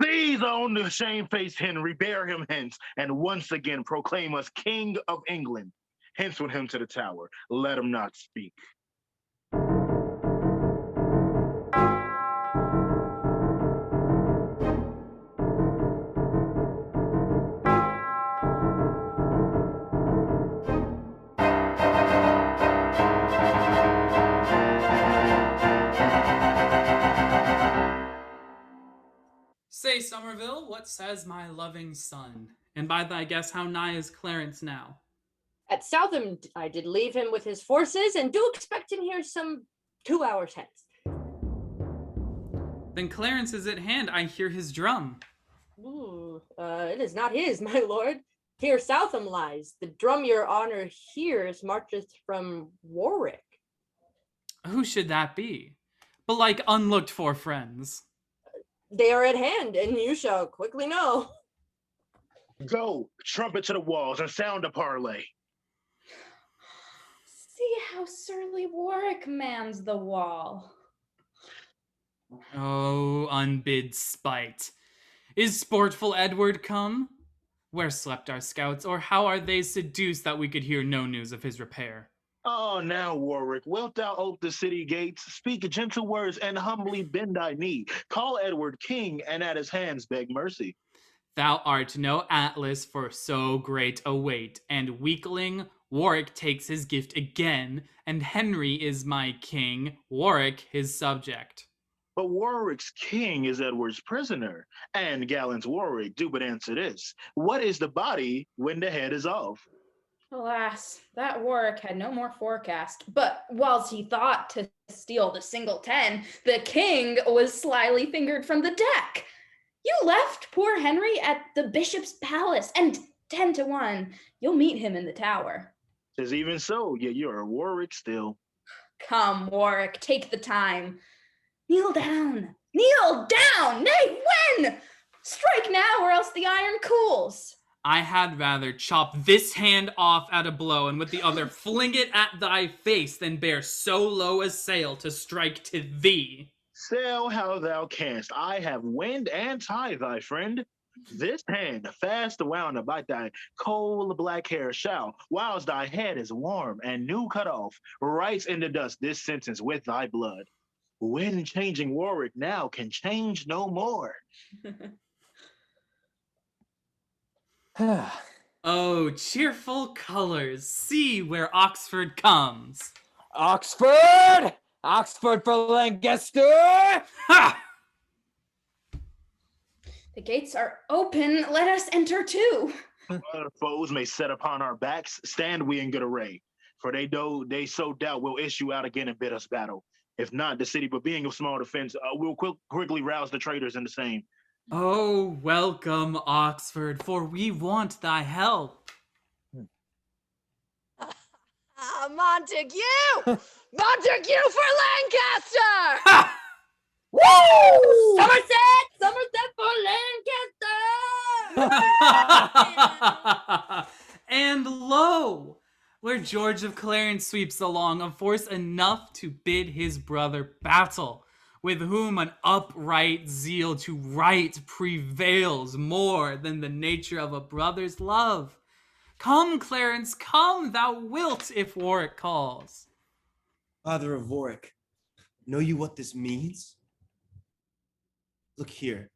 Seize on the shamefaced Henry, bear him hence, and once again proclaim us King of England. Hence with him to the tower, let him not speak. Say, Somerville, what says my loving son? And by thy guess, how nigh is Clarence now? At Southam I did leave him with his forces, and do expect him here some 2 hours hence. Then Clarence is at hand, I hear his drum. Ooh, it is not his, my lord. Here Southam lies. The drum your honor hears marcheth from Warwick. Who should that be? But like unlooked for friends. They are at hand, and you shall quickly know. Go, trumpet to the walls and sound a parley. See how surly Warwick mans the wall. Oh, unbid spite. Is sportful Edward come? Where slept our scouts, or how are they seduced that we could hear no news of his repair? Oh, now, Warwick, wilt thou ope the city gates, speak gentle words, and humbly bend thy knee? Call Edward king, and at his hands beg mercy. Thou art no Atlas for so great a weight, and weakling, Warwick takes his gift again, and Henry is my king, Warwick his subject. But Warwick's king is Edward's prisoner, and gallant Warwick, do but answer this. What is the body when the head is off? Alas, that Warwick had no more forecast, but whilst he thought to steal the single 10, the king was slyly fingered from the deck. You left poor Henry at the bishop's palace, and 10 to 1, you'll meet him in the tower. 'Tis even so, yet you're a Warwick still. Come, Warwick, take the time. Kneel down, nay, when? Strike now, or else the iron cools. I had rather chop this hand off at a blow, and with the other fling it at thy face, than bear so low a sail to strike to thee. Sail how thou canst. I have wind and tide, thy friend. This hand, fast wound about thy coal black hair, shall, whilst thy head is warm and new cut off, writes in the dust this sentence with thy blood. When changing Warwick now can change no more. Oh, cheerful colors, see where Oxford comes. Oxford! Oxford for Lancaster! Ha! The gates are open. Let us enter too. Other foes may set upon our backs, stand we in good array. For they so doubt we'll issue out again and bid us battle. If not, the city, but being of small defense, we'll quickly rouse the traitors in the same. Oh, welcome, Oxford, for we want thy help. Montague! Montague for Lancaster! Woo! Somerset for Lancaster! And lo, where George of Clarence sweeps along, a force enough to bid his brother battle, with whom an upright zeal to right prevails more than the nature of a brother's love. Come, Clarence, come, thou wilt, if Warwick calls. Father of Warwick, know you what this means? Look here,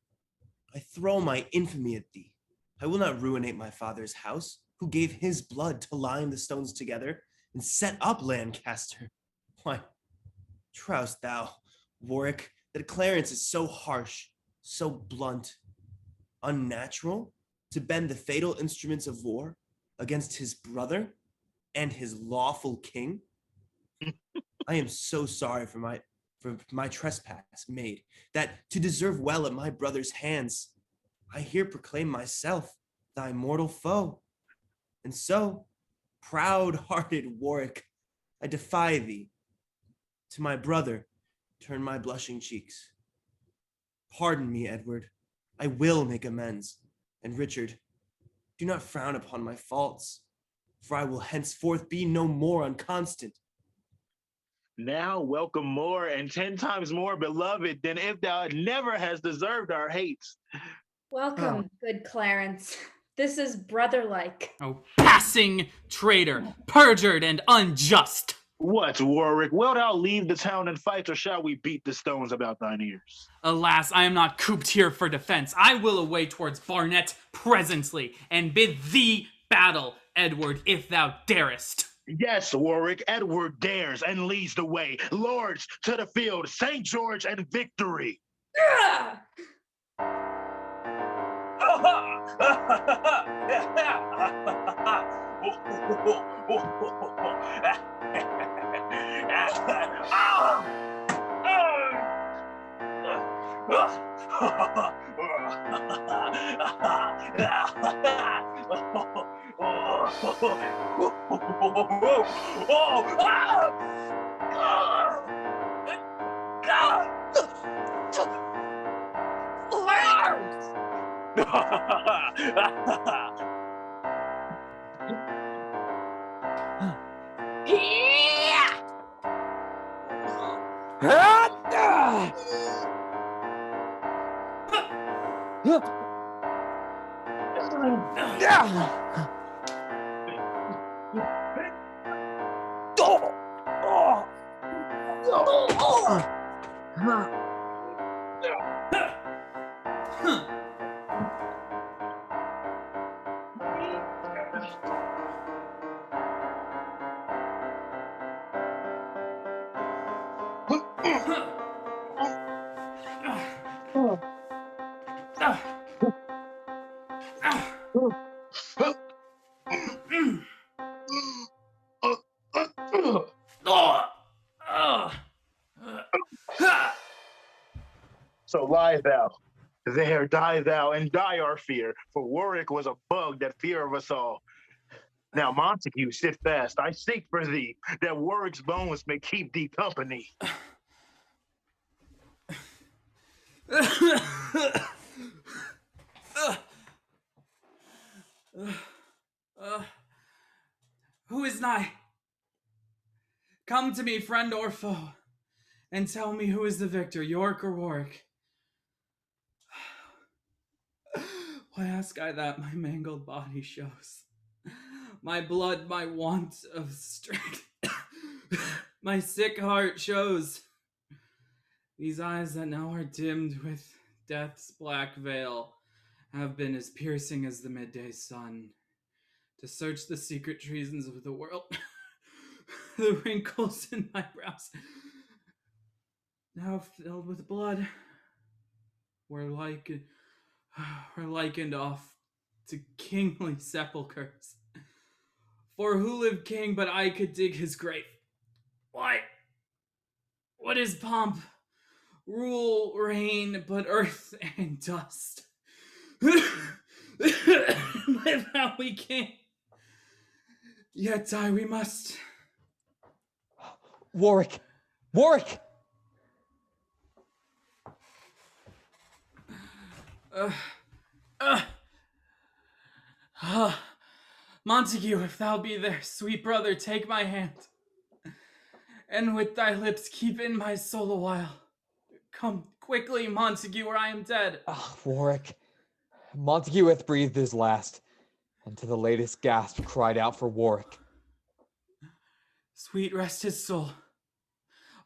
I throw my infamy at thee. I will not ruinate my father's house, who gave his blood to line the stones together and set up Lancaster. Why, trowest thou, Warwick, that Clarence is so harsh, so blunt, unnatural, to bend the fatal instruments of war against his brother and his lawful king? I am so sorry for my trespass made, that to deserve well at my brother's hands, I here proclaim myself thy mortal foe. And so, proud-hearted Warwick, I defy thee. To my brother, turn my blushing cheeks. Pardon me, Edward. I will make amends. And Richard, do not frown upon my faults, for I will henceforth be no more unconstant. Now welcome more and 10 times more beloved than if thou never hast deserved our hates. Welcome, good Clarence. This is brother-like. Oh, passing traitor, perjured and unjust. What, Warwick? Wilt thou leave the town and fight, or shall we beat the stones about thine ears? Alas, I am not cooped here for defense. I will away towards Barnet presently, and bid thee battle, Edward, if thou darest. Yes, Warwick, Edward dares and leads the way. Lords, to the field, St. George and victory! So lie thou, there die thou, and die our fear, for Warwick was a bug that fear of us all. Now, Montague, sit fast, I seek for thee, that Warwick's bones may keep thee company. Who is nigh? Come to me, friend or foe, and tell me who is the victor, York or Warwick? Why ask I that? My mangled body shows. My blood, my want of strength. My sick heart shows. These eyes that now are dimmed with death's black veil have been as piercing as the midday sun. To search the secret treasons of the world. The wrinkles in my brows, now filled with blood, were likened off to kingly sepulchres. For who lived king but I could dig his grave? Why? What is pomp? Rule, reign, but earth and dust. Live how we can. Yet die we must. Warwick! Warwick! Montague, if thou be there, sweet brother, take my hand, and with thy lips keep in my soul a while. Come quickly, Montague, or I am dead. Warwick. Montague hath breathed his last, and to the latest gasp cried out for Warwick. Sweet rest his soul.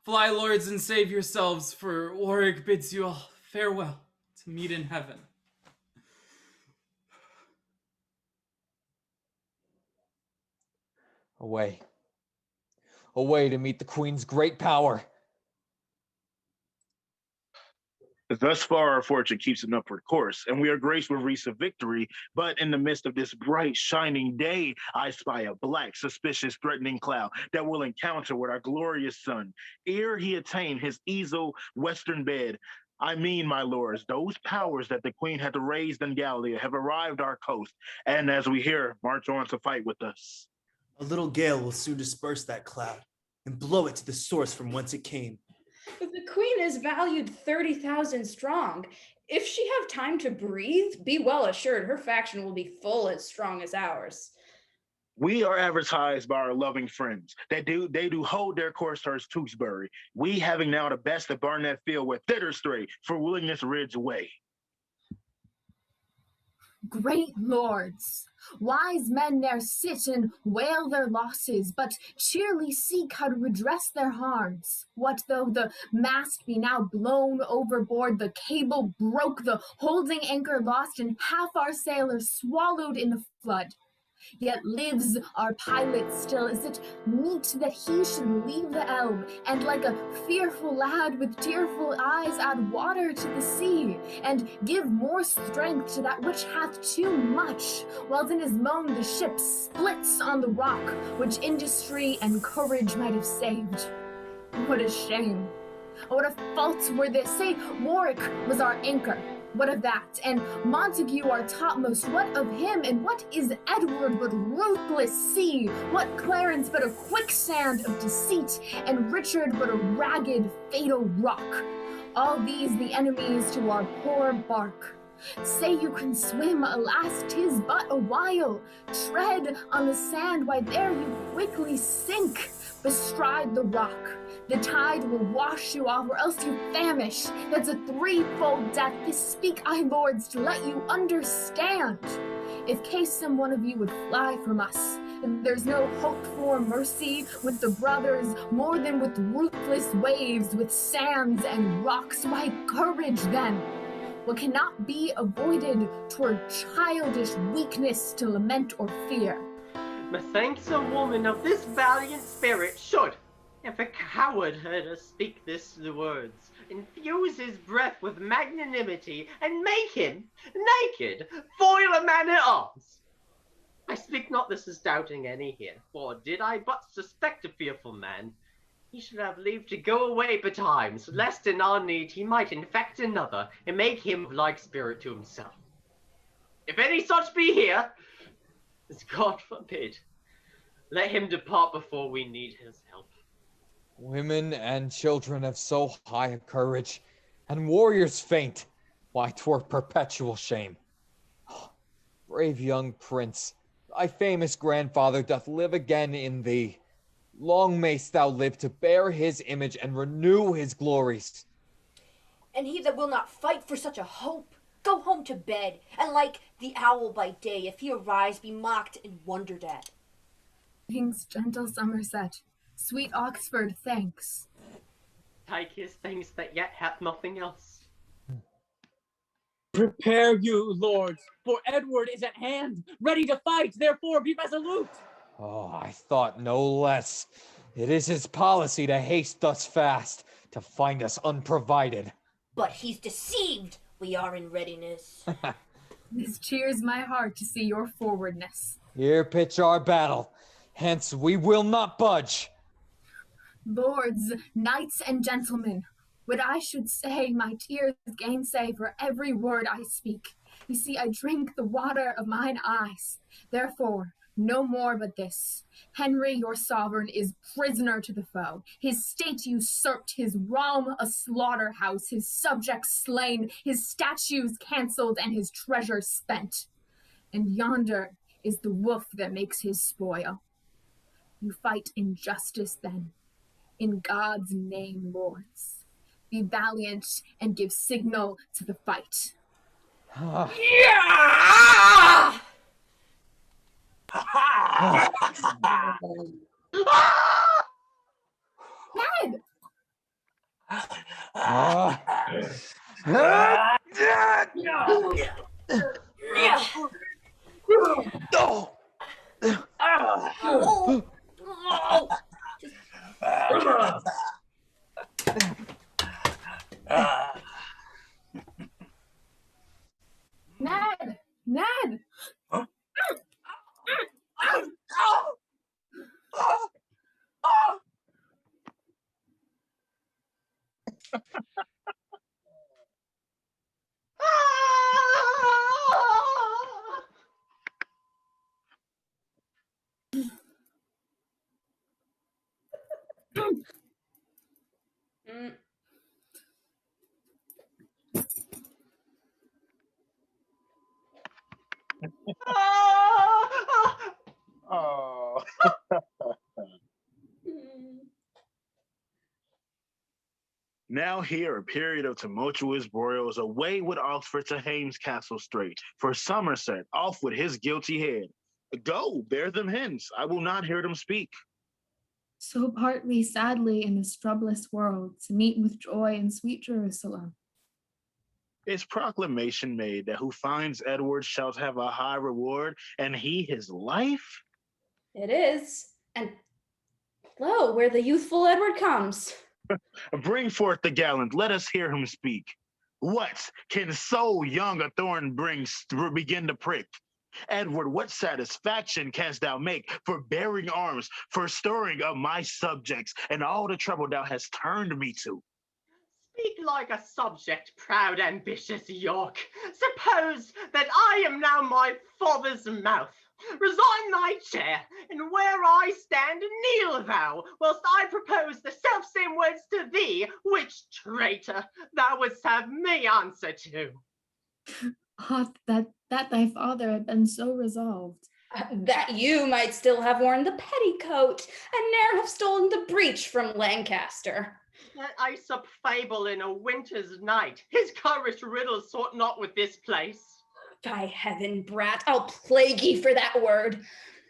Fly, lords, and save yourselves, for Warwick bids you all farewell to meet in heaven. Away. Away to meet the Queen's great power. Thus far, our fortune keeps an upward course, and we are graced with recent victory. But in the midst of this bright, shining day, I spy a black, suspicious, threatening cloud that will encounter with our glorious sun, ere he attain his easel western bed. I mean, my lords, those powers that the Queen hath raised in Galilee have arrived our coast, and as we hear, march on to fight with us. A little gale will soon disperse that cloud and blow it to the source from whence it came. But the queen is valued 30,000 strong. If she have time to breathe, be well assured her faction will be full as strong as ours. We are advertised by our loving friends that they do hold their course towards Tewksbury. We having now the best of Barnet Field with thither straight for Willingness Ridge way. Great lords, wise men there sit and wail their losses, but cheerly seek how to redress their harms. What though the mast be now blown overboard, the cable broke, the holding anchor lost, and half our sailors swallowed in the flood? Yet lives our pilot still. Is it meet that he should leave the Elbe, and like a fearful lad with tearful eyes add water to the sea, and give more strength to that which hath too much, whiles in his moan the ship splits on the rock, which industry and courage might have saved? What a shame! What a fault were this! Say Warwick was our anchor. What of that? And Montague our topmost, what of him? And what is Edward but ruthless sea? What Clarence but a quicksand of deceit? And Richard but a ragged, fatal rock? All these the enemies to our poor bark. Say you can swim, alas, 'tis but a while. Tread on the sand, why there you quickly sink. Bestride the rock. The tide will wash you off, or else you famish. That's a threefold death. This speak I, lords, to let you understand. If case some one of you would fly from us, there's no hope for mercy with the brothers, more than with ruthless waves, with sands and rocks. Why, courage then. What cannot be avoided, 'twere childish weakness to lament or fear. Methinks a woman of this valiant spirit should, if a coward heard her speak the words, infuse his breath with magnanimity, and make him, naked, foil a man at arms. I speak not this as doubting any here, for did I but suspect a fearful man, he should have leave to go away betimes, lest in our need he might infect another, and make him of like spirit to himself. If any such be here, as God forbid, let him depart before we need his help. Women and children of so high a courage, and warriors faint, why 'twere perpetual shame. Brave young prince, thy famous grandfather doth live again in thee. Long mayst thou live to bear his image and renew his glories. And he that will not fight for such a hope, go home to bed, and like the owl by day, if he arise, be mocked and wondered at. King's gentle Somerset, sweet Oxford, thanks. Take his things that yet hath nothing else. Prepare you, lords, for Edward is at hand, ready to fight, therefore be resolute. Oh, I thought no less. It is his policy to haste thus fast, to find us unprovided. But he's deceived. We are in readiness. This cheers my heart to see your forwardness. Here pitch our battle, hence we will not budge. Lords, knights, and gentlemen, what I should say, my tears gainsay for every word I speak. You see, I drink the water of mine eyes. Therefore, no more but this. Henry, your sovereign, is prisoner to the foe. His state usurped, his realm a slaughterhouse, his subjects slain, his statues cancelled, and his treasure spent. And yonder is the wolf that makes his spoil. You fight injustice then. In God's name, lords, be valiant and give signal to the fight. Yeah! Ned! Ned! Ned! Huh? Oh. Now here, a period of tumultuous broils, away with Oxford to Hames Castle straight, for Somerset off with his guilty head. Go, bear them hence, I will not hear them speak. So part we sadly in this troublous world to meet with joy in sweet Jerusalem. Is proclamation made that who finds Edward shall have a high reward, and he his life? It is. And lo, where the youthful Edward comes. Bring forth the gallant, let us hear him speak. What can so young a thorn begin to prick? Edward, what satisfaction canst thou make for bearing arms, for stirring up my subjects, and all the trouble thou hast turned me to? Speak like a subject, proud, ambitious York. Suppose that I am now my father's mouth. Resign thy chair, and where I stand, kneel thou, whilst I propose the selfsame words to thee, which, traitor, thou wouldst have me answer to. That thy father had been so resolved. That you might still have worn the petticoat, and ne'er have stolen the breech from Lancaster. That Aesop fable in a winter's night, his current riddles sort not with this place. By heaven, brat, I'll plague ye for that word.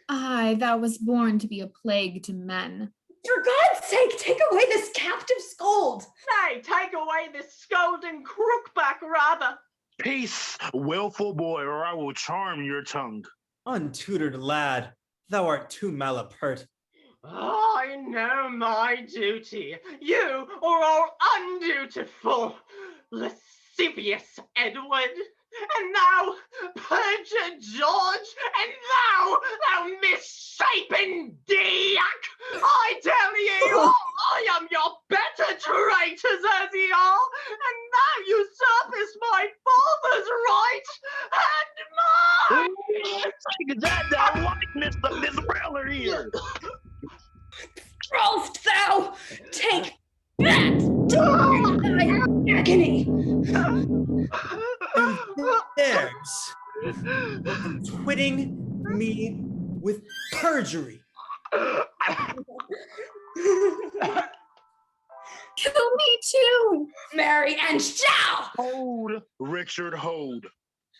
Aye, thou was born to be a plague to men. For God's sake, take away this captive scold. Nay, take away this scolding crookback rather. Peace, willful boy, or I will charm your tongue. Untutored lad, thou art too malapert. I know my duty. You are undutiful, lascivious Edward. And thou, perjured George, and thou misshapen Diac, I tell ye all, I am your better traitors as ye are, and thou usurpest my father's right, and mine! Take that, thou likeness of this brother here! Trost thou, take that to thy agony! Dares twitting me with perjury. Kill me too! Marry and shall! Hold, Richard, hold.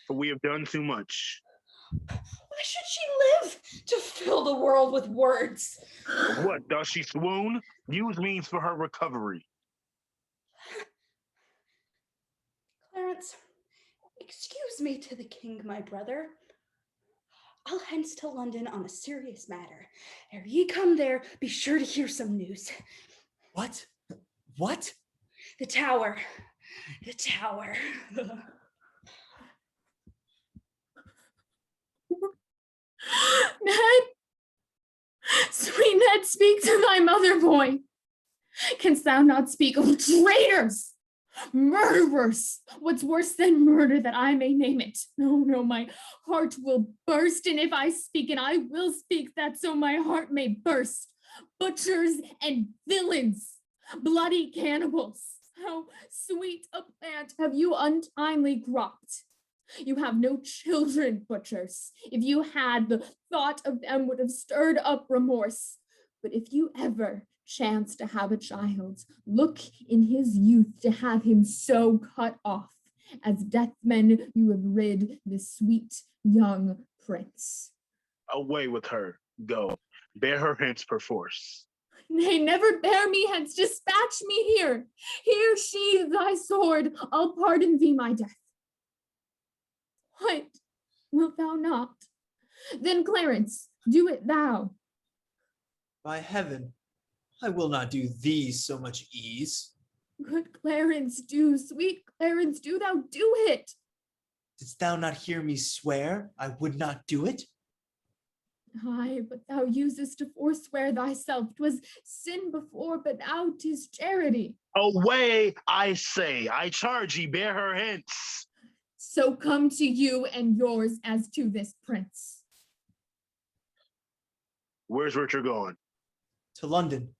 For we have done too much. Why should she live to fill the world with words? What, does she swoon? Use means for her recovery. Clarence, excuse me to the king, my brother. I'll hence to London on a serious matter. Ere ye come there, be sure to hear some news. What? What? The tower. The tower. Ned! Sweet Ned, speak to thy mother, boy. Canst thou not speak of traitors, murderers? What's worse than murder, that I may name it? No, no, my heart will burst, and if I speak, and I will speak, that so my heart may burst. Butchers and villains, bloody cannibals, how sweet a plant have you untimely cropped. You have no children, butchers. If you had, the thought of them would have stirred up remorse. But if you ever chance to have a child, look in his youth to have him so cut off. As deathmen, you have rid the sweet young prince. Away with her. Go. Bear her hence perforce. Nay, never bear me hence. Dispatch me here. Here sheathe thy sword. I'll pardon thee my death. What? Wilt thou not? Then, Clarence, do it thou. By heaven, I will not do thee so much ease. Good Clarence, do, sweet Clarence, do thou do it. Didst thou not hear me swear I would not do it? Aye, but thou usest to forswear thyself. 'Twas sin before, but now 'tis charity. Away, I say. I charge ye, bear her hence. So come to you and yours as to this prince. Where's Richard going? To London,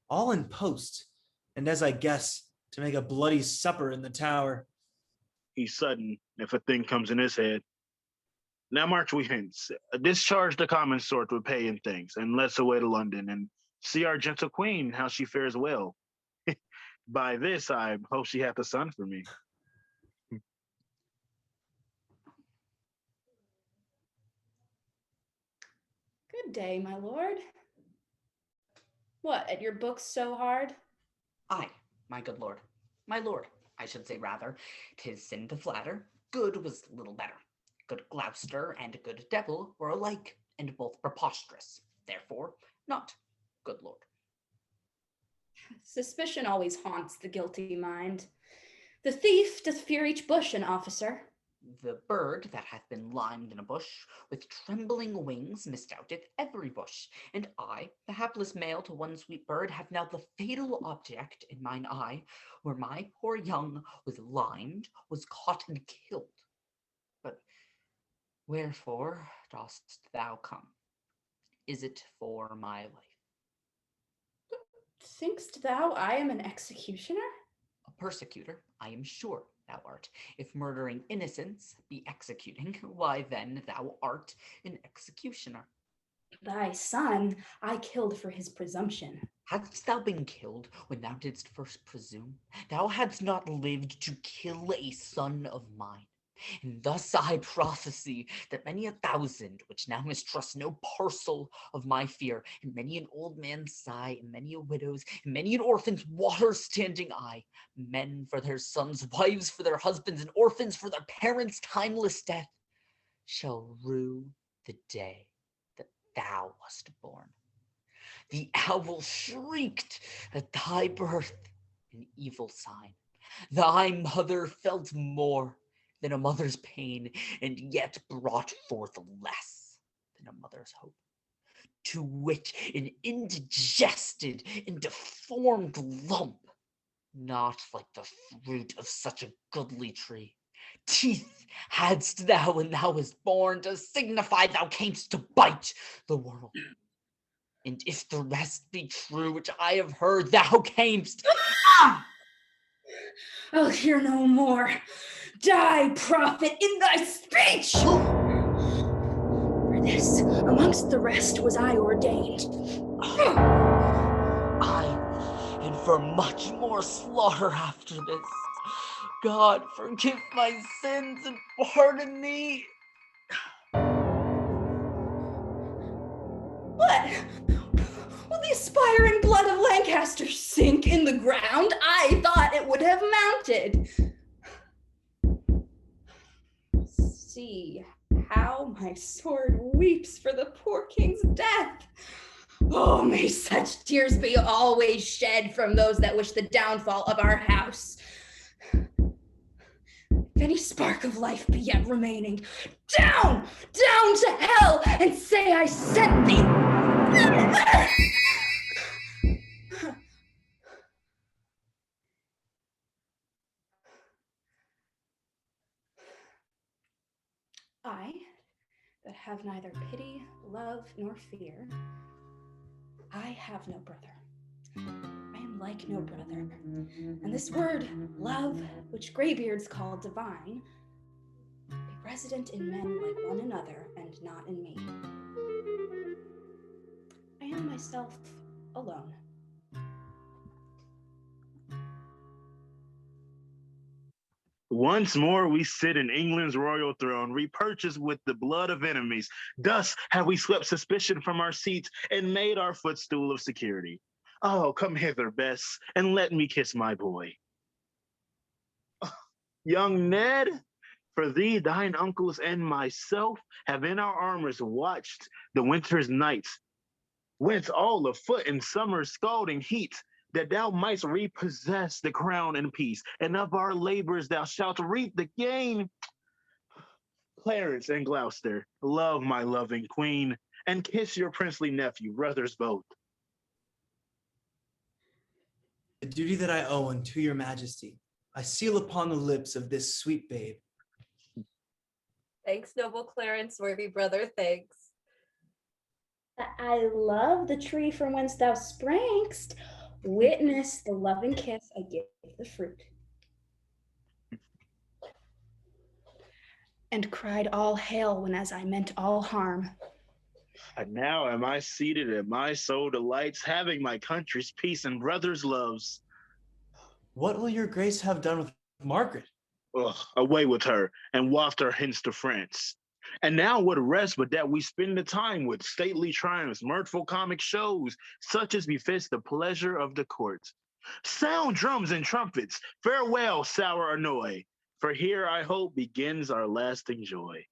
all in post, and as I guess, to make a bloody supper in the tower. He's sudden, if a thing comes in his head. Now march we hence. Discharge the common sort with pay and things, and let's away to London, and see our gentle queen, how she fares well. By this, I hope she hath a son for me. Good day, my lord. What, at your books so hard? Aye, my good lord. My lord, I should say rather. 'Tis sin to flatter. Good was little better. Good Gloucester and good devil were alike, and both preposterous. Therefore, not good lord. Suspicion always haunts the guilty mind. The thief doth fear each bush, an officer. The bird that hath been limed in a bush, with trembling wings misdoubteth every bush. And I, the hapless male to one sweet bird, have now the fatal object in mine eye, where my poor young was limed, was caught and killed. But wherefore dost thou come? Is it for my life? Thinkst thou I am an executioner? A persecutor, I am sure thou art. If murdering innocents be executing, why then thou art an executioner. Thy son I killed for his presumption. Hadst thou been killed when thou didst first presume, thou hadst not lived to kill a son of mine. And thus I prophesy that many a thousand which now mistrust no parcel of my fear, and many an old man's sigh, and many a widow's, and many an orphan's water-standing eye, men for their sons, wives for their husbands, and orphans for their parents' timeless death, shall rue the day that thou wast born. The owl shrieked at thy birth, an evil sign. Thy mother felt more than a mother's pain, and yet brought forth less than a mother's hope. To wit, an indigested and deformed lump, not like the fruit of such a goodly tree. Teeth hadst thou when thou wast born, to signify thou camest to bite the world. And if the rest be true which I have heard, thou camest. I'll hear no more. Die, prophet, in thy speech! this, amongst the rest, was I ordained. Aye, and for much more slaughter after this. God, forgive my sins and pardon me. What? Will the aspiring blood of Lancaster sink in the ground? I thought it would have mounted. See how my sword weeps for the poor king's death. Oh, may such tears be always shed from those that wish the downfall of our house. If any spark of life be yet remaining, down to hell, and say I sent thee. I, that have neither pity, love, nor fear, I have no brother. I am like no brother. And this word, love, which graybeards call divine, be resident in men like one another and not in me. I am myself alone. Once more we sit in England's royal throne, repurchased with the blood of enemies. Thus have we swept suspicion from our seats and made our footstool of security. Oh, come hither, Bess, and let me kiss my boy. Young Ned, for thee, thine uncles, and myself have in our armors watched the winter's nights, whence all afoot in summer's scalding heat, that thou mightst repossess the crown in peace, and of our labors thou shalt reap the gain. Clarence and Gloucester, love my loving queen, and kiss your princely nephew, brothers both. The duty that I owe unto your majesty, I seal upon the lips of this sweet babe. Thanks, noble Clarence, worthy brother, thanks. I love the tree from whence thou sprangst. Witness the loving kiss I give the fruit. And cried all hail when as I meant all harm. And now am I seated and my soul delights, having my country's peace and brothers' loves. What will your grace have done with Margaret? Ugh, away with her, and waft her hence to France. And now what rest but that we spend the time with stately triumphs, mirthful comic shows, such as befits the pleasure of the court. Sound drums and trumpets, farewell, sour annoy, for here I hope begins our lasting joy.